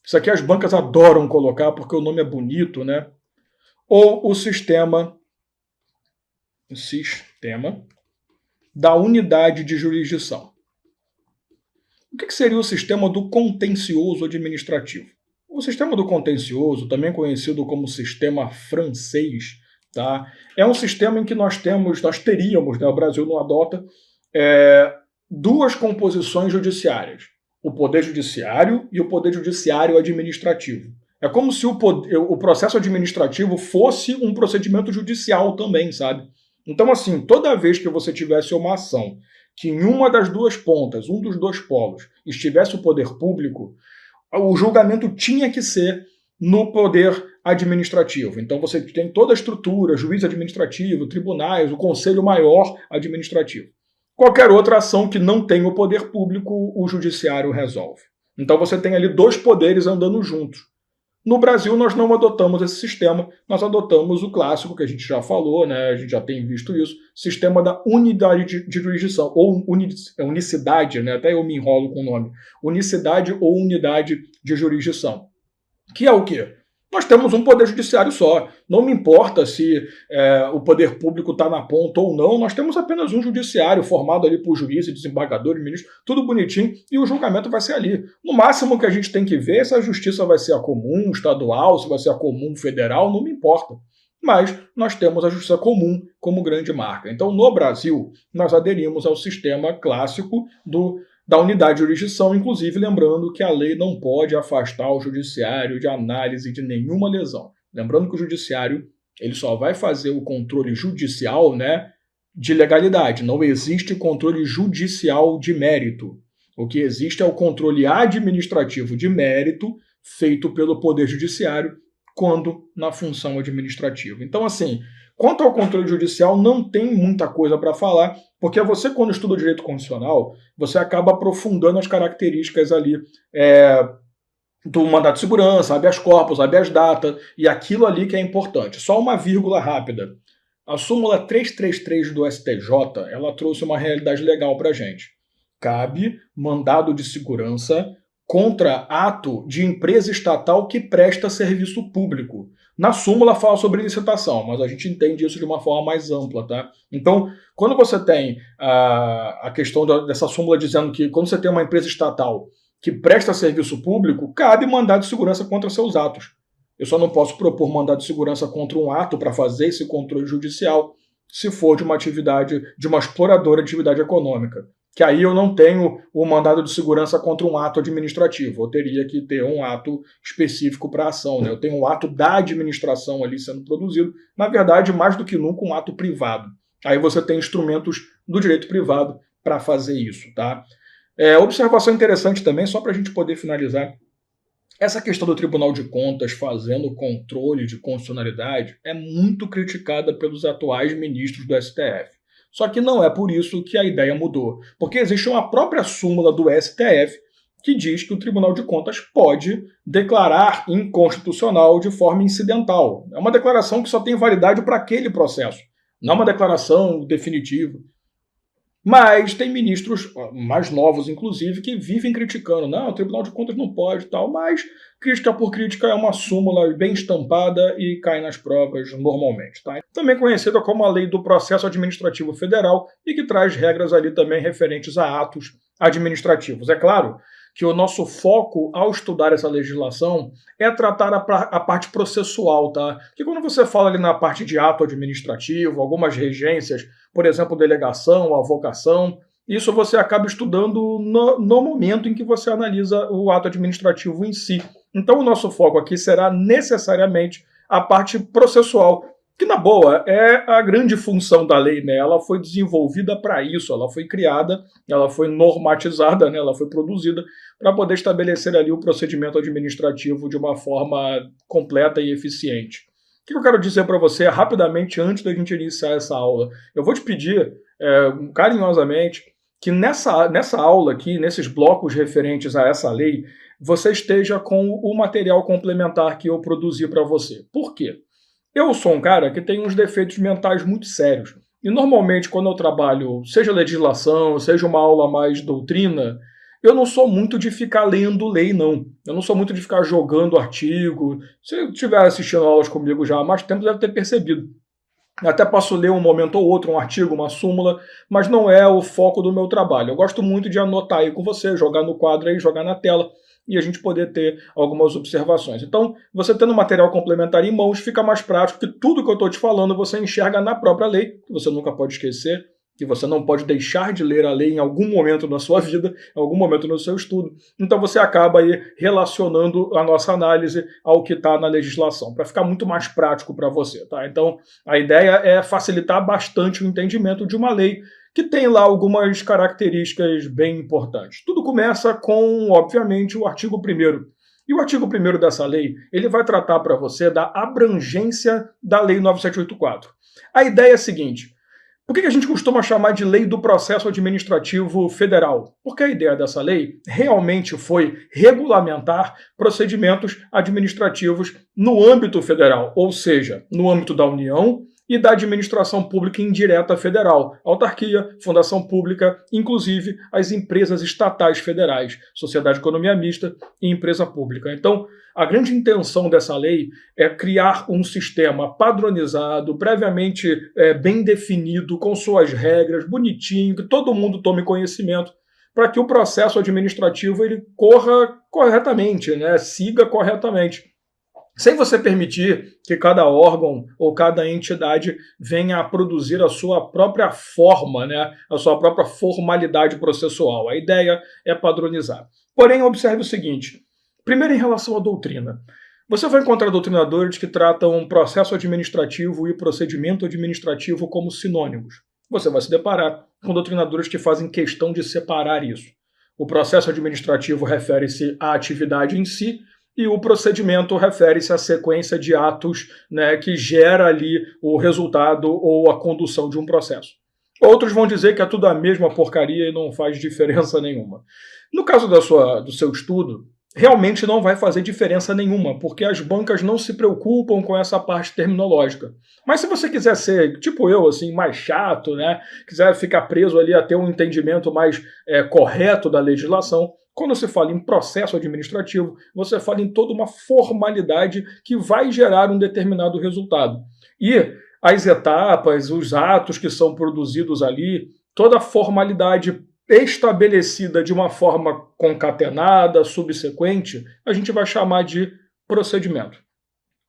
Isso aqui as bancas adoram colocar porque o nome é bonito, né? Ou o sistema da unidade de jurisdição. O que seria o sistema do contencioso administrativo? O sistema do contencioso, também conhecido como sistema francês, tá? É um sistema em que nós teríamos, né, o Brasil não adota, duas composições judiciárias. O poder judiciário e o poder judiciário administrativo. É como se o processo administrativo fosse um procedimento judicial também, sabe? Então, assim, toda vez que você tivesse uma ação que em uma das duas pontas, um dos dois polos, estivesse o poder público, o julgamento tinha que ser no poder administrativo. Então você tem toda a estrutura, juiz administrativo, tribunais, o conselho maior administrativo. Qualquer outra ação que não tenha o poder público, o judiciário resolve. Então você tem ali dois poderes andando juntos. No Brasil, nós não adotamos esse sistema, nós adotamos o clássico que a gente já falou, né? A gente já tem visto isso, sistema da unidade de jurisdição, ou unicidade, né? Até eu me enrolo com o nome, unicidade ou unidade de jurisdição. Que é o quê? Nós temos um poder judiciário só. Não me importa se o poder público está na ponta ou não, nós temos apenas um judiciário formado ali por juízes, desembargadores, ministros, tudo bonitinho, e o julgamento vai ser ali. No máximo que a gente tem que ver é se a justiça vai ser a comum, estadual, se vai ser a comum, federal, não me importa. Mas nós temos a justiça comum como grande marca. Então, no Brasil, nós aderimos ao sistema clássico da unidade de jurisdição, inclusive lembrando que a lei não pode afastar o judiciário de análise de nenhuma lesão. Lembrando que o judiciário ele só vai fazer o controle judicial, né, de legalidade. Não existe controle judicial de mérito. O que existe é o controle administrativo de mérito feito pelo Poder Judiciário quando na função administrativa. Então, assim, quanto ao controle judicial, não tem muita coisa para falar, porque você, quando estuda o direito constitucional, você acaba aprofundando as características ali do mandato de segurança, habeas corpus, habeas data, e aquilo ali que é importante. Só uma vírgula rápida. A súmula 333 do STJ, ela trouxe uma realidade legal para a gente. Cabe mandado de segurança contra ato de empresa estatal que presta serviço público. Na súmula fala sobre licitação, mas a gente entende isso de uma forma mais ampla, tá? Então, quando você tem a questão dessa súmula dizendo que quando você tem uma empresa estatal que presta serviço público, cabe mandado de segurança contra seus atos. Eu só não posso propor mandado de segurança contra um ato para fazer esse controle judicial se for de uma atividade, de uma exploradora de atividade econômica. Que aí eu não tenho o mandado de segurança contra um ato administrativo. Eu teria que ter um ato específico para a ação, né? Eu tenho um ato da administração ali sendo produzido. Na verdade, mais do que nunca, um ato privado. Aí você tem instrumentos do direito privado para fazer isso, tá? Observação interessante também, só para a gente poder finalizar. Essa questão do Tribunal de Contas fazendo controle de constitucionalidade é muito criticada pelos atuais ministros do STF. Só que não é por isso que a ideia mudou. Porque existe uma própria súmula do STF que diz que o Tribunal de Contas pode declarar inconstitucional de forma incidental. É uma declaração que só tem validade para aquele processo, não é uma declaração definitiva. Mas tem ministros mais novos, inclusive, que vivem criticando. Não, o Tribunal de Contas não pode e tal, mas crítica por crítica é uma súmula bem estampada e cai nas provas normalmente. Tá? Também conhecida como a Lei do Processo Administrativo Federal e que traz regras ali também referentes a atos administrativos. É claro que o nosso foco ao estudar essa legislação é tratar a parte processual, tá? Porque quando você fala ali na parte de ato administrativo, algumas regências, por exemplo, delegação, avocação, isso você acaba estudando no momento em que você analisa o ato administrativo em si. Então o nosso foco aqui será necessariamente a parte processual, que na boa é a grande função da lei, né? Ela foi desenvolvida para isso, ela foi criada, ela foi normatizada, né? Ela foi produzida para poder estabelecer ali o procedimento administrativo de uma forma completa e eficiente. O que eu quero dizer para você rapidamente antes da gente iniciar essa aula? Eu vou te pedir carinhosamente que nessa aula aqui, nesses blocos referentes a essa lei, você esteja com o material complementar que eu produzi para você. Por quê? Eu sou um cara que tem uns defeitos mentais muito sérios. E normalmente quando eu trabalho, seja legislação, seja uma aula mais doutrina, eu não sou muito de ficar lendo lei, não. Eu não sou muito de ficar jogando artigo. Se estiver assistindo aulas comigo já há mais tempo, deve ter percebido. Até posso ler um momento ou outro, um artigo, uma súmula, mas não é o foco do meu trabalho. Eu gosto muito de anotar aí com você, jogar no quadro aí, jogar na tela, e a gente poder ter algumas observações. Então, você tendo material complementar em mãos, fica mais prático, que tudo que eu estou te falando você enxerga na própria lei, que você nunca pode esquecer, que você não pode deixar de ler a lei em algum momento da sua vida, em algum momento no seu estudo. Então você acaba aí relacionando a nossa análise ao que está na legislação, para ficar muito mais prático para você. Tá? Então a ideia é facilitar bastante o entendimento de uma lei que tem lá algumas características bem importantes. Tudo começa com, obviamente, o artigo 1º. E o artigo 1º dessa lei, ele vai tratar para você da abrangência da Lei 9784. A ideia é a seguinte: por que a gente costuma chamar de Lei do Processo Administrativo Federal? Porque a ideia dessa lei realmente foi regulamentar procedimentos administrativos no âmbito federal, ou seja, no âmbito da União e da administração pública indireta federal, autarquia, fundação pública, inclusive as empresas estatais federais, sociedade de economia mista e empresa pública. Então, a grande intenção dessa lei é criar um sistema padronizado, previamente bem definido, com suas regras, bonitinho, que todo mundo tome conhecimento, para que o processo administrativo ele corra corretamente, né? Siga corretamente, sem você permitir que cada órgão ou cada entidade venha a produzir a sua própria forma, né? A sua própria formalidade processual. A ideia é padronizar. Porém, observe o seguinte: primeiro, em relação à doutrina. Você vai encontrar doutrinadores que tratam processo administrativo e procedimento administrativo como sinônimos. Você vai se deparar com doutrinadores que fazem questão de separar isso. O processo administrativo refere-se à atividade em si e o procedimento refere-se à sequência de atos, né, que gera ali o resultado ou a condução de um processo. Outros vão dizer que é tudo a mesma porcaria e não faz diferença nenhuma. No caso do seu estudo, realmente não vai fazer diferença nenhuma, porque as bancas não se preocupam com essa parte terminológica. Mas se você quiser ser, tipo eu, assim, mais chato, né, quiser ficar preso ali a ter um entendimento mais correto da legislação, quando se fala em processo administrativo, você fala em toda uma formalidade que vai gerar um determinado resultado. E as etapas, os atos que são produzidos ali, toda a formalidade estabelecida de uma forma concatenada, subsequente, a gente vai chamar de procedimento.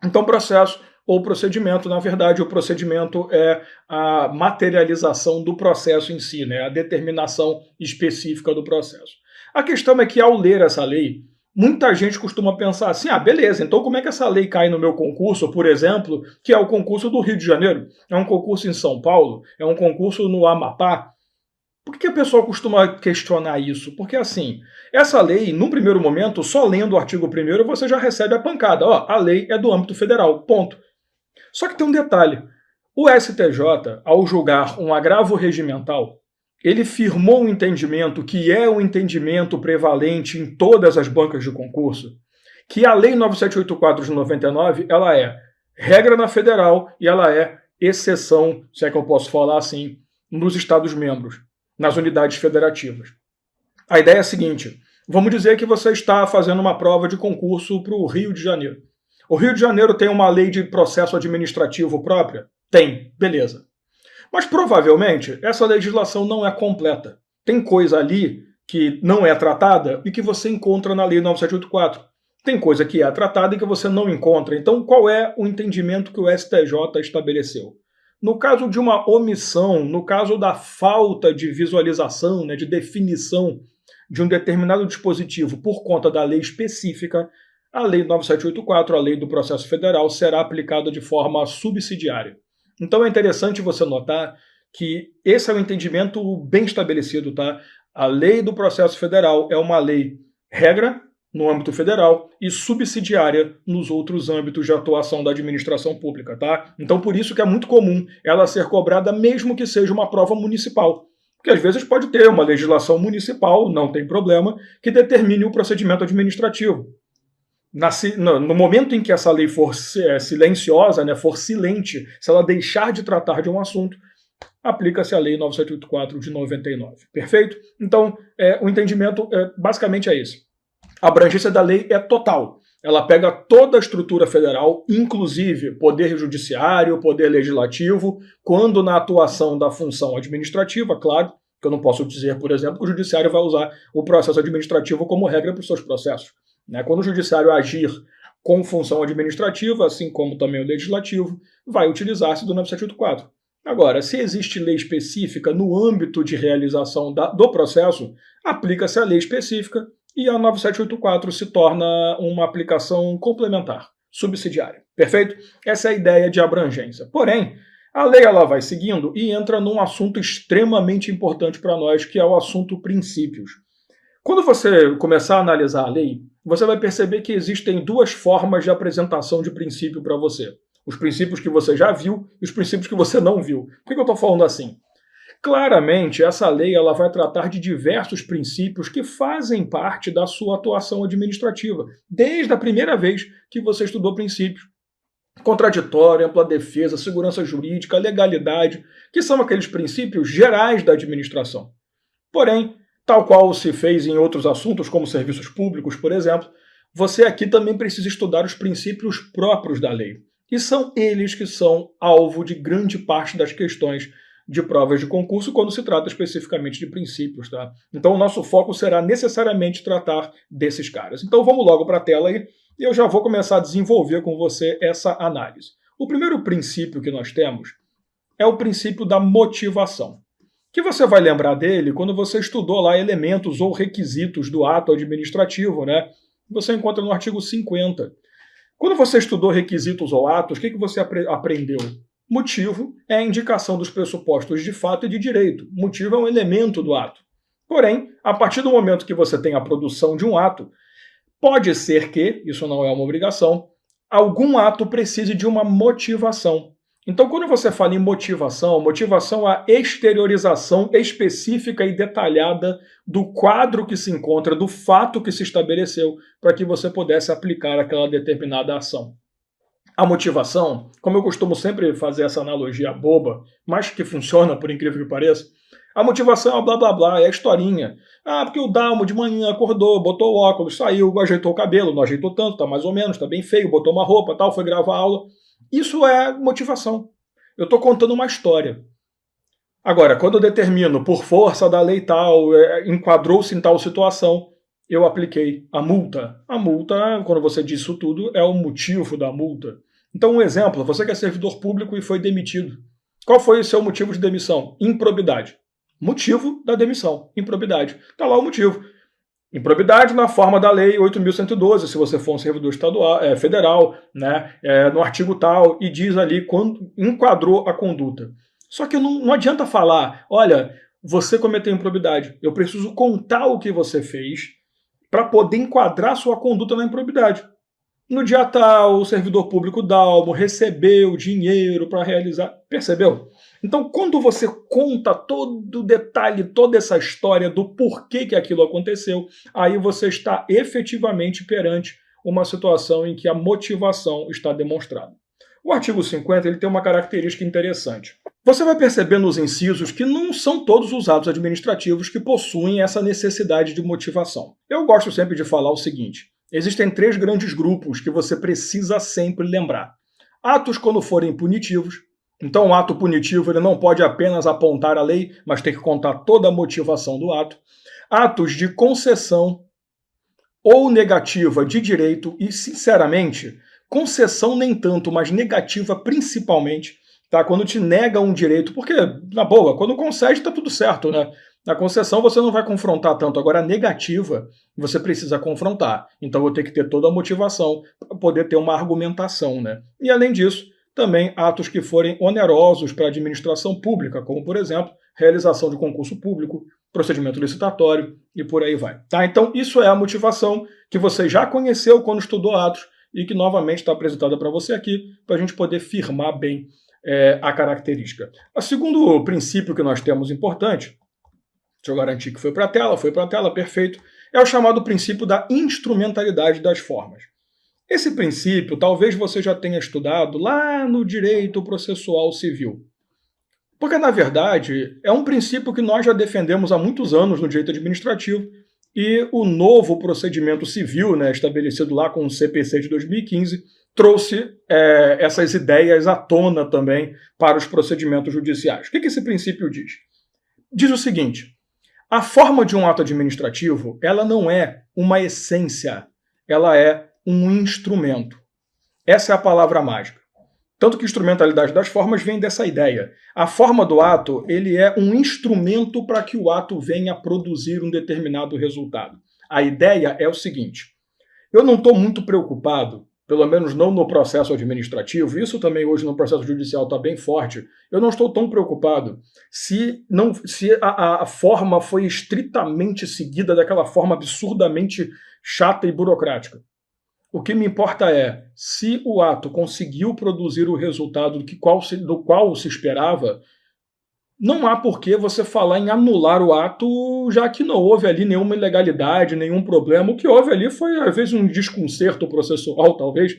Então, processo ou procedimento, na verdade, o procedimento é a materialização do processo em si, né? A determinação específica do processo. A questão é que, ao ler essa lei, muita gente costuma pensar assim: ah, beleza, então como é que essa lei cai no meu concurso, por exemplo, que é o concurso do Rio de Janeiro, é um concurso em São Paulo, é um concurso no Amapá? Por que a pessoa costuma questionar isso? Porque, assim, essa lei, num primeiro momento, só lendo o artigo 1º, você já recebe a pancada. Ó, a lei é do âmbito federal, ponto. Só que tem um detalhe. O STJ, ao julgar um agravo regimental, ele firmou um entendimento que é o entendimento prevalente em todas as bancas de concurso, que a Lei 9784 de 99, ela é regra na federal e ela é exceção, se é que eu posso falar assim, nos Estados-membros, nas unidades federativas. A ideia é a seguinte, vamos dizer que você está fazendo uma prova de concurso para o Rio de Janeiro. O Rio de Janeiro tem uma lei de processo administrativo própria? Tem, beleza. Mas provavelmente essa legislação não é completa. Tem coisa ali que não é tratada e que você encontra na Lei 9784. Tem coisa que é tratada e que você não encontra. Então, qual é o entendimento que o STJ estabeleceu? No caso de uma omissão, no caso da falta de visualização, de definição de um determinado dispositivo por conta da lei específica, a Lei 9784, a Lei do Processo Federal, será aplicada de forma subsidiária. Então é interessante você notar que esse é um entendimento bem estabelecido, tá? A Lei do Processo Federal é uma lei regra no âmbito federal e subsidiária nos outros âmbitos de atuação da administração pública, tá? Então por isso que é muito comum ela ser cobrada mesmo que seja uma prova municipal. Porque às vezes pode ter uma legislação municipal, não tem problema, que determine o procedimento administrativo. No momento em que essa lei for silenciosa, for silente, se ela deixar de tratar de um assunto, aplica-se a Lei 9784 de 99. Perfeito? Então, o entendimento basicamente é esse. A abrangência da lei é total. Ela pega toda a estrutura federal, inclusive poder judiciário, poder legislativo, quando na atuação da função administrativa, claro, que eu não posso dizer, por exemplo, que o judiciário vai usar o processo administrativo como regra para os seus processos. Quando o judiciário agir com função administrativa, assim como também o legislativo, vai utilizar-se do 9784. Agora, se existe lei específica no âmbito de realização do processo, aplica-se a lei específica e a 9784 se torna uma aplicação complementar, subsidiária. Perfeito? Essa é a ideia de abrangência. Porém, a lei ela vai seguindo e entra num assunto extremamente importante para nós, que é o assunto princípios. Quando você começar a analisar a lei, você vai perceber que existem duas formas de apresentação de princípio para você. Os princípios que você já viu e os princípios que você não viu. Por que eu estou falando assim? Claramente, essa lei ela vai tratar de diversos princípios que fazem parte da sua atuação administrativa, desde a primeira vez que você estudou princípios. Contraditório, ampla defesa, segurança jurídica, legalidade, que são aqueles princípios gerais da administração. Porém, tal qual se fez em outros assuntos, como serviços públicos, por exemplo, você aqui também precisa estudar os princípios próprios da lei. E são eles que são alvo de grande parte das questões de provas de concurso quando se trata especificamente de princípios, tá? Então o nosso foco será necessariamente tratar desses caras. Então vamos logo para a tela aí e eu já vou começar a desenvolver com você essa análise. O primeiro princípio que nós temos é o princípio da motivação, que você vai lembrar dele quando você estudou lá elementos ou requisitos do ato administrativo, Você encontra no artigo 50. Quando você estudou requisitos ou atos, o que você aprendeu? Motivo é a indicação dos pressupostos de fato e de direito. Motivo é um elemento do ato. Porém, a partir do momento que você tem a produção de um ato, pode ser que, isso não é uma obrigação, algum ato precise de uma motivação. Então, quando você fala em motivação, motivação é a exteriorização específica e detalhada do quadro que se encontra, do fato que se estabeleceu, para que você pudesse aplicar aquela determinada ação. A motivação, como eu costumo sempre fazer essa analogia boba, mas que funciona, por incrível que pareça, a motivação é blá blá blá, é a historinha. Porque o Dalmo de manhã acordou, botou o óculos, saiu, ajeitou o cabelo, não ajeitou tanto, tá mais ou menos, tá bem feio, botou uma roupa, tal, foi gravar a aula. Isso é motivação. Eu estou contando uma história. Agora, quando eu determino, por força da lei tal, enquadrou-se em tal situação, eu apliquei a multa. A multa, quando você diz isso tudo, é o motivo da multa. Então, um exemplo, você que é servidor público e foi demitido. Qual foi o seu motivo de demissão? Improbidade. Motivo da demissão, improbidade. Está lá o motivo. Improbidade na forma da lei 8.112, se você for um servidor estadual, federal, no artigo tal, e diz ali quando enquadrou a conduta. Só que não adianta falar, olha, você cometeu improbidade. Eu preciso contar o que você fez para poder enquadrar sua conduta na improbidade. No dia tal, o servidor público Dalmo recebeu dinheiro para realizar. Percebeu? Então, quando você conta todo o detalhe, toda essa história do porquê que aquilo aconteceu, aí você está efetivamente perante uma situação em que a motivação está demonstrada. O artigo 50 ele tem uma característica interessante. Você vai perceber nos incisos que não são todos os atos administrativos que possuem essa necessidade de motivação. Eu gosto sempre de falar o seguinte: existem 3 grandes grupos que você precisa sempre lembrar. Atos quando forem punitivos. Então, o ato punitivo ele não pode apenas apontar a lei, mas tem que contar toda a motivação do ato. Atos de concessão ou negativa de direito e, sinceramente, concessão nem tanto, mas negativa principalmente, tá? Quando te nega um direito, porque, na boa, quando concede tá tudo certo, né? Na concessão você não vai confrontar tanto, agora a negativa você precisa confrontar. Então eu vou ter que ter toda a motivação para poder ter uma argumentação, né? E além disso, também atos que forem onerosos para a administração pública, como, por exemplo, realização de concurso público, procedimento licitatório e por aí vai. Tá? Então, isso é a motivação que você já conheceu quando estudou atos e que novamente está apresentada para você aqui, para a gente poder firmar bem a característica. O segundo princípio que nós temos importante, deixa eu garantir que foi para a tela, perfeito, é o chamado princípio da instrumentalidade das formas. Esse princípio, talvez você já tenha estudado lá no direito processual civil. Porque, na verdade, é um princípio que nós já defendemos há muitos anos no direito administrativo e o novo procedimento civil, né, estabelecido lá com o CPC de 2015, trouxe essas ideias à tona também para os procedimentos judiciais. O que esse princípio diz? Diz o seguinte: a forma de um ato administrativo ela não é uma essência, ela é um instrumento. Essa é a palavra mágica. Tanto que instrumentalidade das formas vem dessa ideia. A forma do ato ele é um instrumento para que o ato venha produzir um determinado resultado. A ideia é o seguinte: eu não estou muito preocupado, pelo menos não no processo administrativo, isso também hoje no processo judicial está bem forte, eu não estou tão preocupado se a forma foi estritamente seguida daquela forma absurdamente chata e burocrática. O que me importa é, se o ato conseguiu produzir o resultado do qual se esperava, não há por que você falar em anular o ato, já que não houve ali nenhuma ilegalidade, nenhum problema. O que houve ali foi, às vezes, um desconcerto processual, talvez.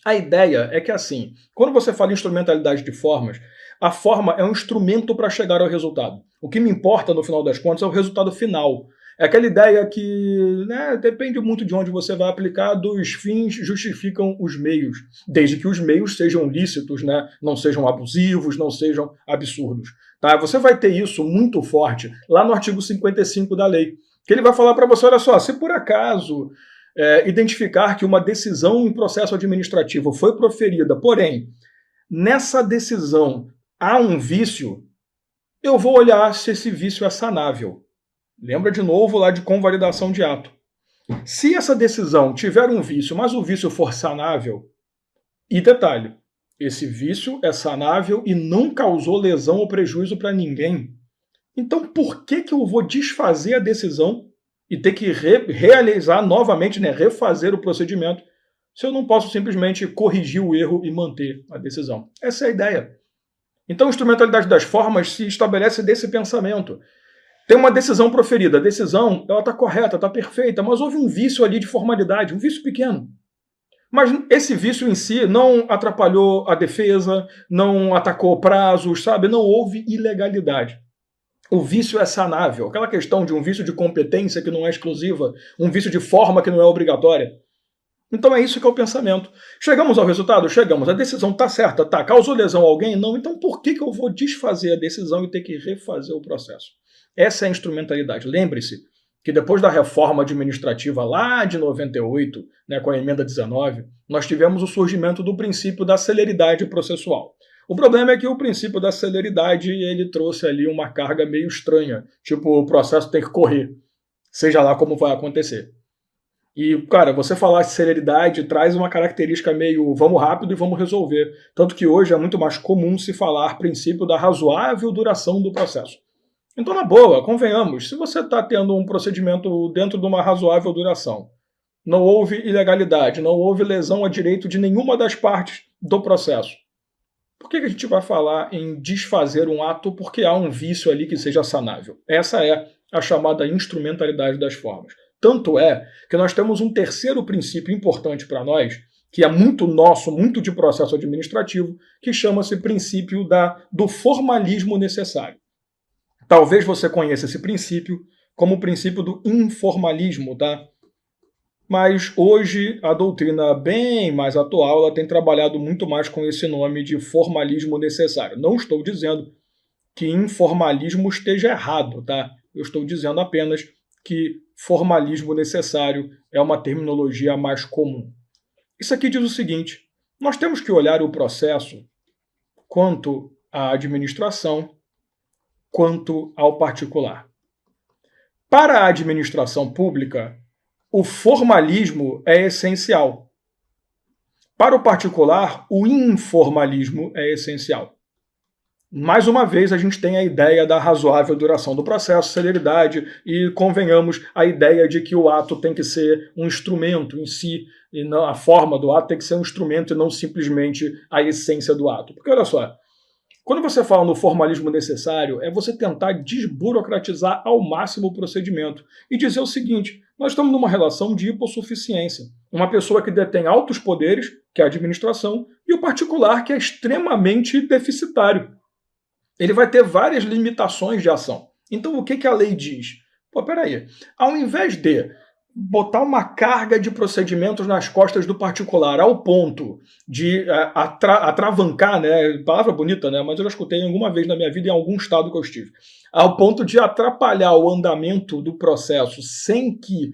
A ideia é que, assim, quando você fala em instrumentalidade de formas, a forma é um instrumento para chegar ao resultado. O que me importa, no final das contas, é o resultado final. É aquela ideia que, né, depende muito de onde você vai aplicar, dos fins justificam os meios, desde que os meios sejam lícitos, né, não sejam abusivos, não sejam absurdos. Tá? Você vai ter isso muito forte lá no artigo 55 da lei, que ele vai falar para você, olha só, se por acaso identificar que uma decisão em processo administrativo foi proferida, porém, nessa decisão há um vício, eu vou olhar se esse vício é sanável. Lembra de novo lá de convalidação de ato. Se essa decisão tiver um vício, mas o vício for sanável, e detalhe, esse vício é sanável e não causou lesão ou prejuízo para ninguém, então por que eu vou desfazer a decisão e ter que realizar novamente, né, refazer o procedimento, se eu não posso simplesmente corrigir o erro e manter a decisão? Essa é a ideia. Então a instrumentalidade das formas se estabelece desse pensamento. Tem uma decisão proferida, a decisão ela está correta, está perfeita, mas houve um vício ali de formalidade, um vício pequeno. Mas esse vício em si não atrapalhou a defesa, não atacou prazos, sabe? Não houve ilegalidade. O vício é sanável, aquela questão de um vício de competência que não é exclusiva, um vício de forma que não é obrigatória. Então é isso que é o pensamento. Chegamos ao resultado? Chegamos. A decisão está certa? Tá. Causou lesão a alguém? Não. Então por que eu vou desfazer a decisão e ter que refazer o processo? Essa é a instrumentalidade. Lembre-se que depois da reforma administrativa lá de 98, né, com a emenda 19, nós tivemos o surgimento do princípio da celeridade processual. O problema é que o princípio da celeridade ele trouxe ali uma carga meio estranha, tipo, o processo tem que correr, seja lá como vai acontecer. E, cara, você falar de celeridade traz uma característica meio vamos rápido e vamos resolver. Tanto que hoje é muito mais comum se falar princípio da razoável duração do processo. Então, na boa, convenhamos, se você está tendo um procedimento dentro de uma razoável duração, não houve ilegalidade, não houve lesão a direito de nenhuma das partes do processo. Por que a gente vai falar em desfazer um ato porque há um vício ali que seja sanável? Essa é a chamada instrumentalidade das formas. Tanto é que nós temos um terceiro princípio importante para nós, que é muito nosso, muito de processo administrativo, que chama-se princípio do formalismo necessário. Talvez você conheça esse princípio como o princípio do informalismo, tá? Mas hoje a doutrina bem mais atual ela tem trabalhado muito mais com esse nome de formalismo necessário. Não estou dizendo que informalismo esteja errado, tá? Eu estou dizendo apenas que formalismo necessário é uma terminologia mais comum. Isso aqui diz o seguinte: nós temos que olhar o processo quanto à administração, quanto ao particular. Para a administração pública, o formalismo é essencial. Para o particular, o informalismo é essencial. Mais uma vez, a gente tem a ideia da razoável duração do processo, celeridade e, convenhamos, a ideia de que o ato tem que ser um instrumento em si, e não, a forma do ato tem que ser um instrumento e não simplesmente a essência do ato. Porque, olha só, quando você fala no formalismo necessário, é você tentar desburocratizar ao máximo o procedimento e dizer o seguinte: nós estamos numa relação de hipossuficiência. Uma pessoa que detém altos poderes, que é a administração, e o particular, que é extremamente deficitário. Ele vai ter várias limitações de ação. Então, o que a lei diz? Pô, peraí, ao invés de botar uma carga de procedimentos nas costas do particular ao ponto de atravancar, né? Palavra bonita, né? Mas eu já escutei alguma vez na minha vida em algum estado que eu estive. Ao ponto de atrapalhar o andamento do processo sem que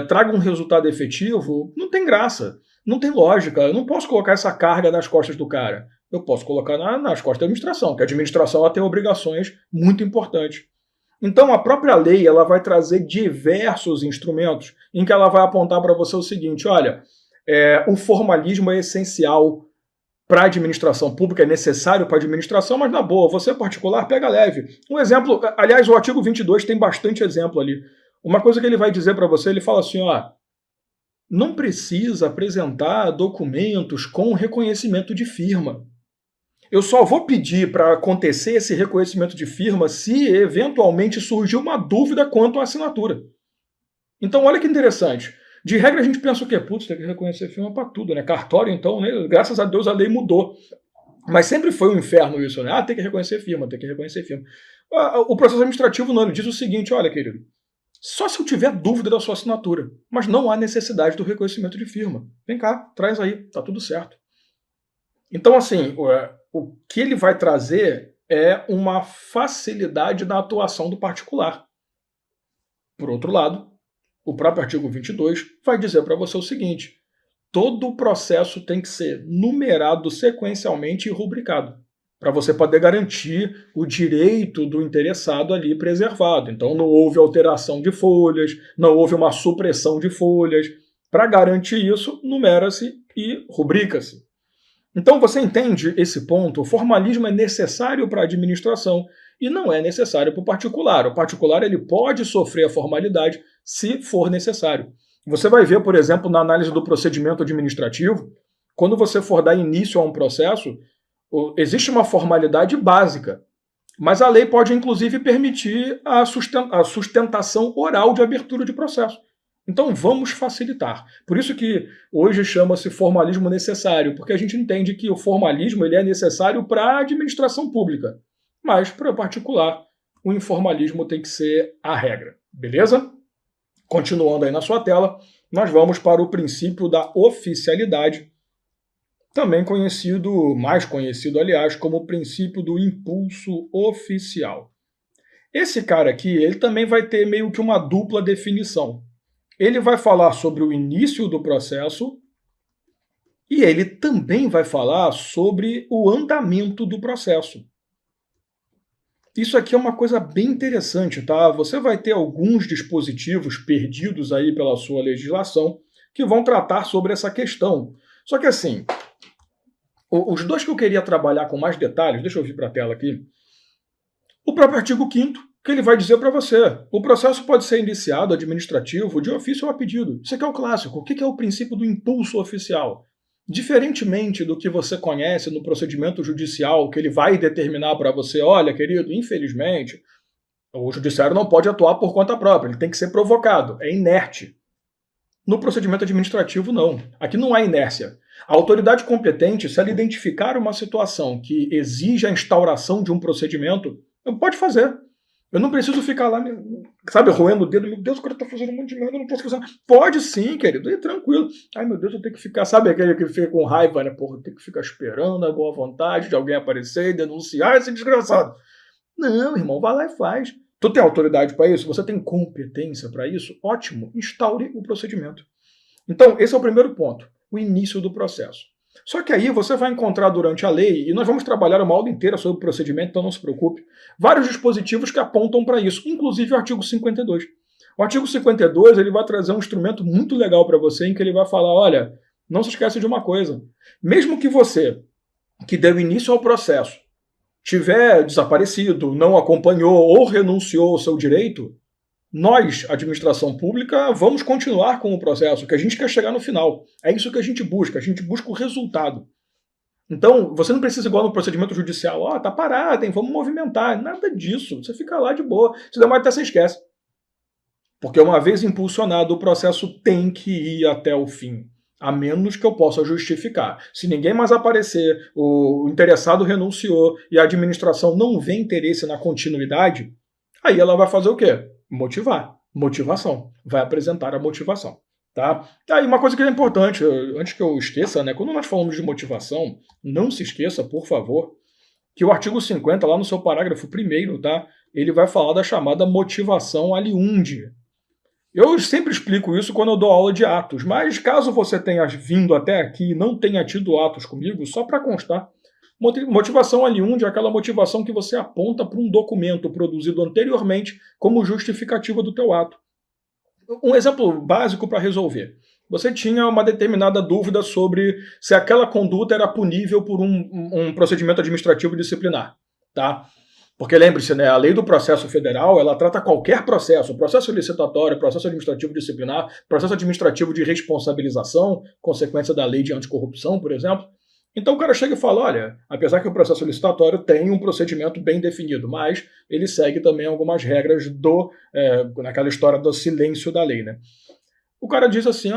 traga um resultado efetivo, não tem graça, não tem lógica. Eu não posso colocar essa carga nas costas do cara. Eu posso colocar nas costas da administração, que a administração ela tem obrigações muito importantes. Então, a própria lei ela vai trazer diversos instrumentos em que ela vai apontar para você o seguinte: olha, o formalismo é essencial para a administração pública, é necessário para a administração, mas na boa, você particular pega leve. Um exemplo, aliás, o artigo 22 tem bastante exemplo ali. Uma coisa que ele vai dizer para você, ele fala assim, ó, não precisa apresentar documentos com reconhecimento de firma. Eu só vou pedir para acontecer esse reconhecimento de firma se eventualmente surgir uma dúvida quanto à assinatura. Então, olha que interessante. De regra, a gente pensa o quê? Putz, tem que reconhecer firma para tudo, né? Cartório, então, né? Graças a Deus a lei mudou. Mas sempre foi um inferno isso, né? Tem que reconhecer firma, tem que reconhecer firma. O processo administrativo não, ele diz o seguinte: olha, querido, só se eu tiver dúvida da sua assinatura, mas não há necessidade do reconhecimento de firma. Vem cá, traz aí, tá tudo certo. Então, assim, o que ele vai trazer é uma facilidade na atuação do particular. Por outro lado, o próprio artigo 22 vai dizer para você o seguinte: todo o processo tem que ser numerado sequencialmente e rubricado, para você poder garantir o direito do interessado ali preservado. Então, não houve alteração de folhas, não houve uma supressão de folhas. Para garantir isso, numera-se e rubrica-se. Então, você entende esse ponto? O formalismo é necessário para a administração e não é necessário para o particular. O particular ele pode sofrer a formalidade se for necessário. Você vai ver, por exemplo, na análise do procedimento administrativo, quando você for dar início a um processo, existe uma formalidade básica, mas a lei pode, inclusive, permitir a sustentação oral de abertura de processo. Então vamos facilitar. Por isso que hoje chama-se formalismo necessário, porque a gente entende que o formalismo ele é necessário para a administração pública, mas para o particular o informalismo tem que ser a regra. Beleza? Continuando aí na sua tela, nós vamos para o princípio da oficialidade, também conhecido, mais conhecido aliás, como o princípio do impulso oficial. Esse cara aqui, ele também vai ter meio que uma dupla definição. Ele vai falar sobre o início do processo e ele também vai falar sobre o andamento do processo. Isso aqui é uma coisa bem interessante, tá? Você vai ter alguns dispositivos perdidos aí pela sua legislação que vão tratar sobre essa questão. Só que assim, os dois que eu queria trabalhar com mais detalhes, deixa eu vir para a tela aqui. O próprio artigo 5º, que ele vai dizer para você. O processo pode ser iniciado, administrativo, de ofício ou a pedido. Isso aqui é o clássico. O que é o princípio do impulso oficial? Diferentemente do que você conhece no procedimento judicial, que ele vai determinar para você, olha, querido, infelizmente, o judiciário não pode atuar por conta própria, ele tem que ser provocado, é inerte. No procedimento administrativo, não. Aqui não há inércia. A autoridade competente, se ela identificar uma situação que exige a instauração de um procedimento, pode fazer. Eu não preciso ficar lá, sabe, roendo o dedo. Meu Deus, o cara tá fazendo um monte de merda, eu não posso fazer. Pode sim, querido, e tranquilo. Ai, meu Deus, eu tenho que ficar, sabe aquele que fica com raiva, né? Porra, eu tenho que ficar esperando a boa vontade de alguém aparecer e denunciar esse desgraçado. Não, irmão, vai lá e faz. Tu tem autoridade para isso? Você tem competência para isso? Ótimo, instaure o procedimento. Então, esse é o primeiro ponto, o início do processo. Só que aí você vai encontrar durante a lei, e nós vamos trabalhar uma aula inteira sobre o procedimento, então não se preocupe, vários dispositivos que apontam para isso, inclusive o artigo 52. O artigo 52 ele vai trazer um instrumento muito legal para você, em que ele vai falar, olha, não se esqueça de uma coisa, mesmo que você, que deu início ao processo, tiver desaparecido, não acompanhou ou renunciou ao seu direito, nós, administração pública, vamos continuar com o processo, que a gente quer chegar no final. É isso que a gente busca o resultado. Então, você não precisa, igual no procedimento judicial, tá parado, hein, vamos movimentar. Nada disso, você fica lá de boa. Se demora até você esquece. Porque uma vez impulsionado, o processo tem que ir até o fim. A menos que eu possa justificar. Se ninguém mais aparecer, o interessado renunciou e a administração não vê interesse na continuidade, aí ela vai fazer o quê? Motivar. Motivação. Vai apresentar a motivação. Tá? Aí uma coisa que é importante, antes que eu esqueça, né? Quando nós falamos de motivação, não se esqueça, por favor, que o artigo 50, lá no seu parágrafo 1º, tá? Ele vai falar da chamada motivação aliundi. Eu sempre explico isso quando eu dou aula de atos, mas caso você tenha vindo até aqui e não tenha tido atos comigo, só para constar, motivação aliundi é aquela motivação que você aponta para um documento produzido anteriormente como justificativa do teu ato. Um exemplo básico para resolver. Você tinha uma determinada dúvida sobre se aquela conduta era punível por um procedimento administrativo disciplinar. Tá? Porque lembre-se, né, a lei do processo federal, ela trata qualquer processo, processo licitatório, processo administrativo disciplinar, processo administrativo de responsabilização, consequência da lei de anticorrupção, por exemplo. Então o cara chega e fala, olha, apesar que o processo licitatório tem um procedimento bem definido, mas ele segue também algumas regras naquela história do silêncio da lei, né? O cara diz assim,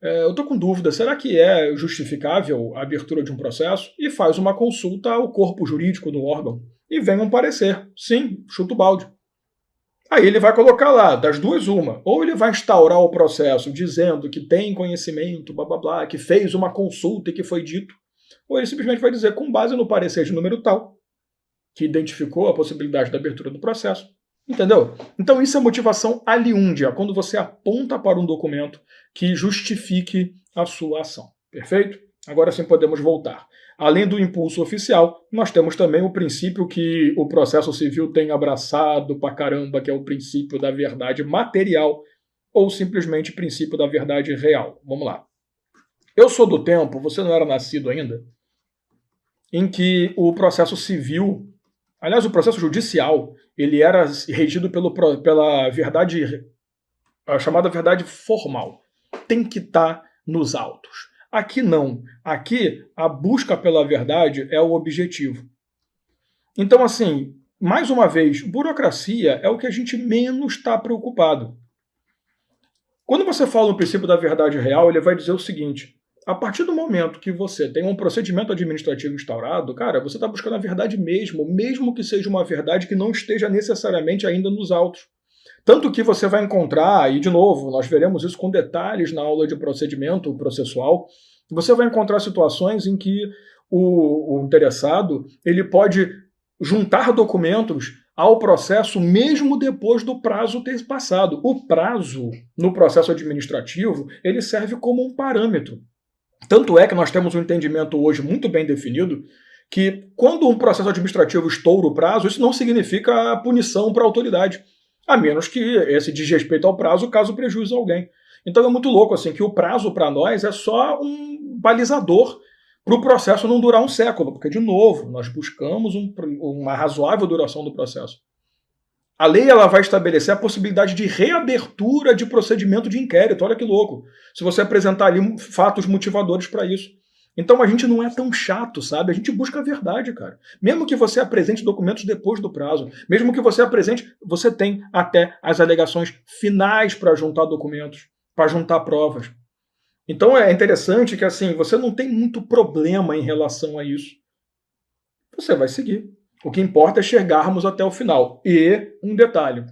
eu estou com dúvida, será que é justificável a abertura de um processo? E faz uma consulta ao corpo jurídico do órgão. E vem um parecer. Sim, chuta o balde. Aí ele vai colocar lá, das duas uma. Ou ele vai instaurar o processo dizendo que tem conhecimento, blá blá blá, que fez uma consulta e que foi dito. Ou ele simplesmente vai dizer, com base no parecer de número tal, que identificou a possibilidade da abertura do processo. Entendeu? Então isso é motivação aliúndia, quando você aponta para um documento que justifique a sua ação. Perfeito? Agora sim podemos voltar. Além do impulso oficial, nós temos também o princípio que o processo civil tem abraçado pra caramba, que é o princípio da verdade material, ou simplesmente princípio da verdade real. Vamos lá. Eu sou do tempo, você não era nascido ainda, em que o processo civil, aliás, o processo judicial, ele era regido pela verdade, a chamada verdade formal. Tem que estar nos autos. Aqui não. Aqui, a busca pela verdade é o objetivo. Então, assim, mais uma vez, burocracia é o que a gente menos está preocupado. Quando você fala no princípio da verdade real, ele vai dizer o seguinte, a partir do momento que você tem um procedimento administrativo instaurado, cara, você está buscando a verdade mesmo que seja uma verdade que não esteja necessariamente ainda nos autos. Tanto que você vai encontrar, e de novo, nós veremos isso com detalhes na aula de procedimento processual, você vai encontrar situações em que o interessado ele pode juntar documentos ao processo mesmo depois do prazo ter passado. O prazo no processo administrativo ele serve como um parâmetro. Tanto é que nós temos um entendimento hoje muito bem definido que quando um processo administrativo estoura o prazo, isso não significa punição para a autoridade, a menos que esse desrespeito ao prazo caso prejuíze alguém. Então é muito louco assim que o prazo para nós é só um balizador para o processo não durar um século, porque, de novo, nós buscamos uma razoável duração do processo. A lei ela vai estabelecer a possibilidade de reabertura de procedimento de inquérito. Olha que louco. Se você apresentar ali fatos motivadores para isso. Então a gente não é tão chato, sabe? A gente busca a verdade, cara. Mesmo que você apresente documentos depois do prazo, mesmo que você apresente, você tem até as alegações finais para juntar documentos, para juntar provas. Então é interessante que assim, você não tem muito problema em relação a isso. Você vai seguir. O que importa é chegarmos até o final. E um detalhe,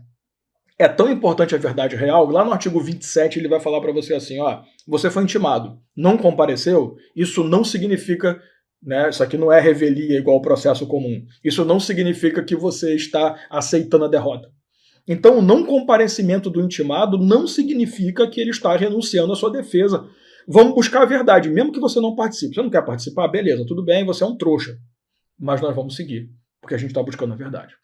é tão importante a verdade real, lá no artigo 27 ele vai falar para você assim, ó, você foi intimado, não compareceu, isso não significa, né, isso aqui não é revelia igual processo comum, isso não significa que você está aceitando a derrota. Então o não comparecimento do intimado não significa que ele está renunciando à sua defesa. Vamos buscar a verdade, mesmo que você não participe. Você não quer participar? Beleza, tudo bem, você é um trouxa. Mas nós vamos seguir, porque a gente está buscando a verdade.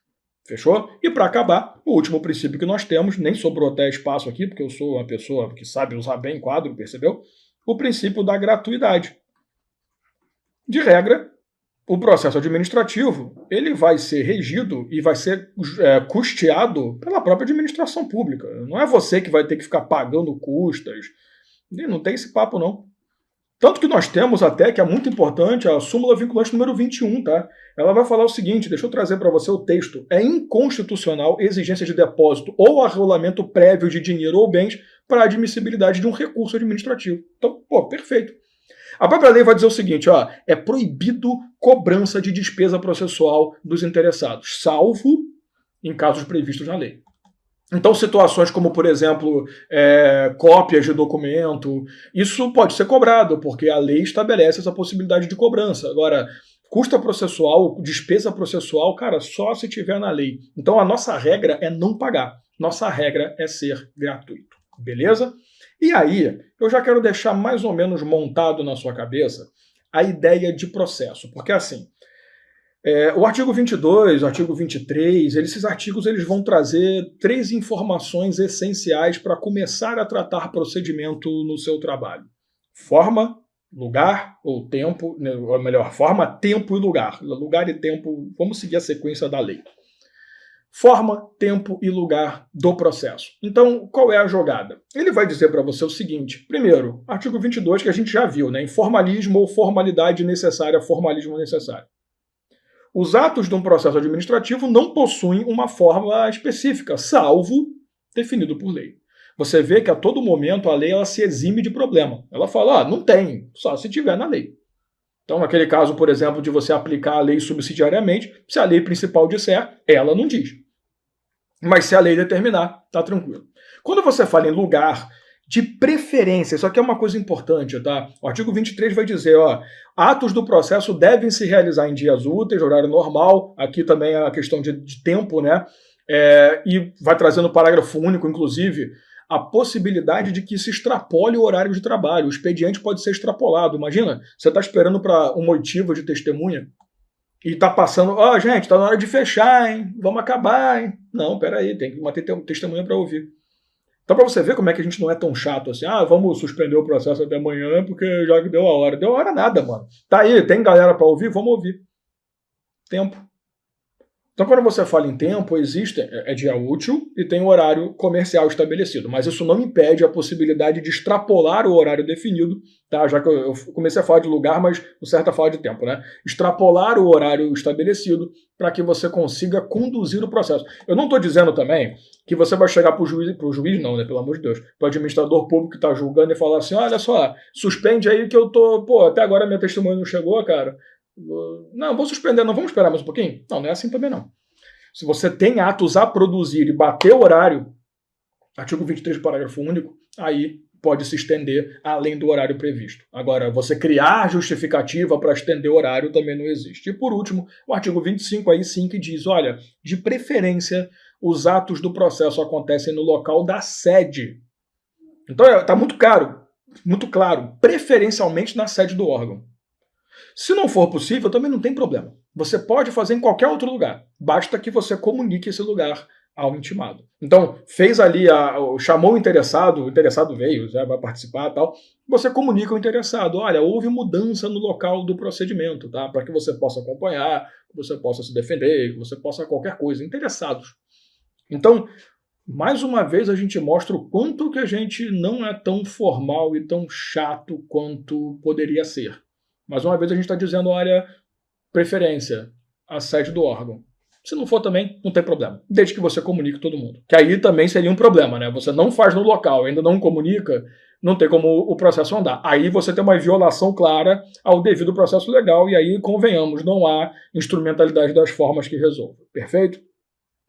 Fechou? E para acabar, o último princípio que nós temos, nem sobrou até espaço aqui, porque eu sou uma pessoa que sabe usar bem quadro, percebeu? O princípio da gratuidade. De regra, o processo administrativo ele vai ser regido e vai ser custeado pela própria administração pública. Não é você que vai ter que ficar pagando custas. Não tem esse papo, não. Tanto que nós temos até, que é muito importante, a súmula vinculante número 21, tá? Ela vai falar o seguinte, deixa eu trazer para você o texto. É inconstitucional exigência de depósito ou arrolamento prévio de dinheiro ou bens para admissibilidade de um recurso administrativo. Então, pô, perfeito. A própria lei vai dizer o seguinte, ó, é proibido cobrança de despesa processual dos interessados, salvo em casos previstos na lei. Então, situações como, por exemplo, cópias de documento, isso pode ser cobrado, porque a lei estabelece essa possibilidade de cobrança. Agora, custo processual, despesa processual, cara, só se tiver na lei. Então, a nossa regra é não pagar. Nossa regra é ser gratuito. Beleza? E aí, eu já quero deixar mais ou menos montado na sua cabeça a ideia de processo. Porque, assim, o artigo 22, o artigo 23, esses artigos eles vão trazer 3 informações essenciais para começar a tratar procedimento no seu trabalho. Forma, lugar ou tempo, ou melhor, forma, tempo e lugar. Lugar e tempo, vamos seguir a sequência da lei. Forma, tempo e lugar do processo. Então, qual é a jogada? Ele vai dizer para você o seguinte, primeiro, artigo 22 que a gente já viu, né? Informalismo ou formalidade necessária, formalismo necessário. Os atos de um processo administrativo não possuem uma forma específica, salvo definido por lei. Você vê que a todo momento a lei ela se exime de problema. Ela fala, não tem, só se tiver na lei. Então, naquele caso, por exemplo, de você aplicar a lei subsidiariamente, se a lei principal disser, ela não diz. Mas se a lei determinar, tá tranquilo. Quando você fala em lugar, de preferência, isso aqui é uma coisa importante, tá? O artigo 23 vai dizer, ó, atos do processo devem se realizar em dias úteis, horário normal, aqui também é a questão de tempo, né? E vai trazendo o parágrafo único, inclusive, a possibilidade de que se extrapole o horário de trabalho. O expediente pode ser extrapolado. Imagina, você está esperando para uma oitiva de testemunha e está passando, gente, está na hora de fechar, hein? Vamos acabar, hein? Não, peraí, tem que manter testemunha para ouvir. Então, para você ver como é que a gente não é tão chato assim, vamos suspender o processo até amanhã porque já deu a hora. Deu a hora nada, mano. Tá aí, tem galera para ouvir? Vamos ouvir. Tempo. Então, quando você fala em tempo, existe dia útil e tem um horário comercial estabelecido, mas isso não impede a possibilidade de extrapolar o horário definido, tá? Já que eu comecei a falar de lugar, mas o certo é falar de tempo, né? Extrapolar o horário estabelecido para que você consiga conduzir o processo. Eu não estou dizendo também que você vai chegar para o juiz não, né? Pelo amor de Deus, para o administrador público que está julgando e falar assim, olha só, suspende aí que eu tô, até agora minha testemunha não chegou, cara. Não, vou suspender, não vamos esperar mais um pouquinho? Não é assim também não. Se você tem atos a produzir e bater o horário, artigo 23, parágrafo único, aí pode se estender além do horário previsto. Agora, você criar justificativa para estender o horário também não existe. E por último, o artigo 25 aí sim que diz, olha, de preferência, os atos do processo acontecem no local da sede. Então está muito claro, preferencialmente na sede do órgão. Se não for possível, também não tem problema. Você pode fazer em qualquer outro lugar. Basta que você comunique esse lugar ao intimado. Então, fez ali, chamou o interessado veio, já vai participar e tal. Você comunica ao interessado, olha, houve mudança no local do procedimento, tá? Para que você possa acompanhar, que você possa se defender, que você possa qualquer coisa. Interessados. Então, mais uma vez a gente mostra o quanto que a gente não é tão formal e tão chato quanto poderia ser. Mais uma vez a gente está dizendo, olha, preferência, a sede do órgão. Se não for também, não tem problema, desde que você comunique todo mundo. Que aí também seria um problema, né? Você não faz no local, ainda não comunica, não tem como o processo andar. Aí você tem uma violação clara ao devido processo legal e aí, convenhamos, não há instrumentalidade das formas que resolva. Perfeito?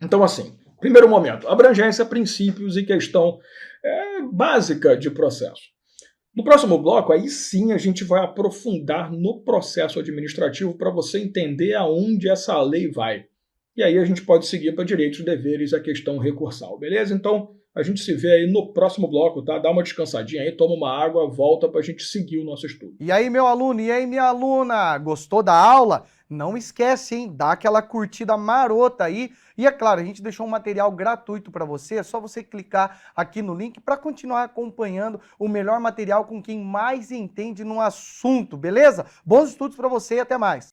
Então, assim, primeiro momento, abrangência, princípios e questão básica de processo. No próximo bloco, aí sim a gente vai aprofundar no processo administrativo para você entender aonde essa lei vai. E aí a gente pode seguir para direitos, deveres e a questão recursal, beleza? Então, a gente se vê aí no próximo bloco, tá? Dá uma descansadinha aí, toma uma água, volta para a gente seguir o nosso estudo. E aí, meu aluno, e aí, minha aluna, gostou da aula? Não esquece, hein? Dá aquela curtida marota aí. E é claro, a gente deixou um material gratuito para você, é só você clicar aqui no link para continuar acompanhando o melhor material com quem mais entende no assunto, beleza? Bons estudos para você e até mais.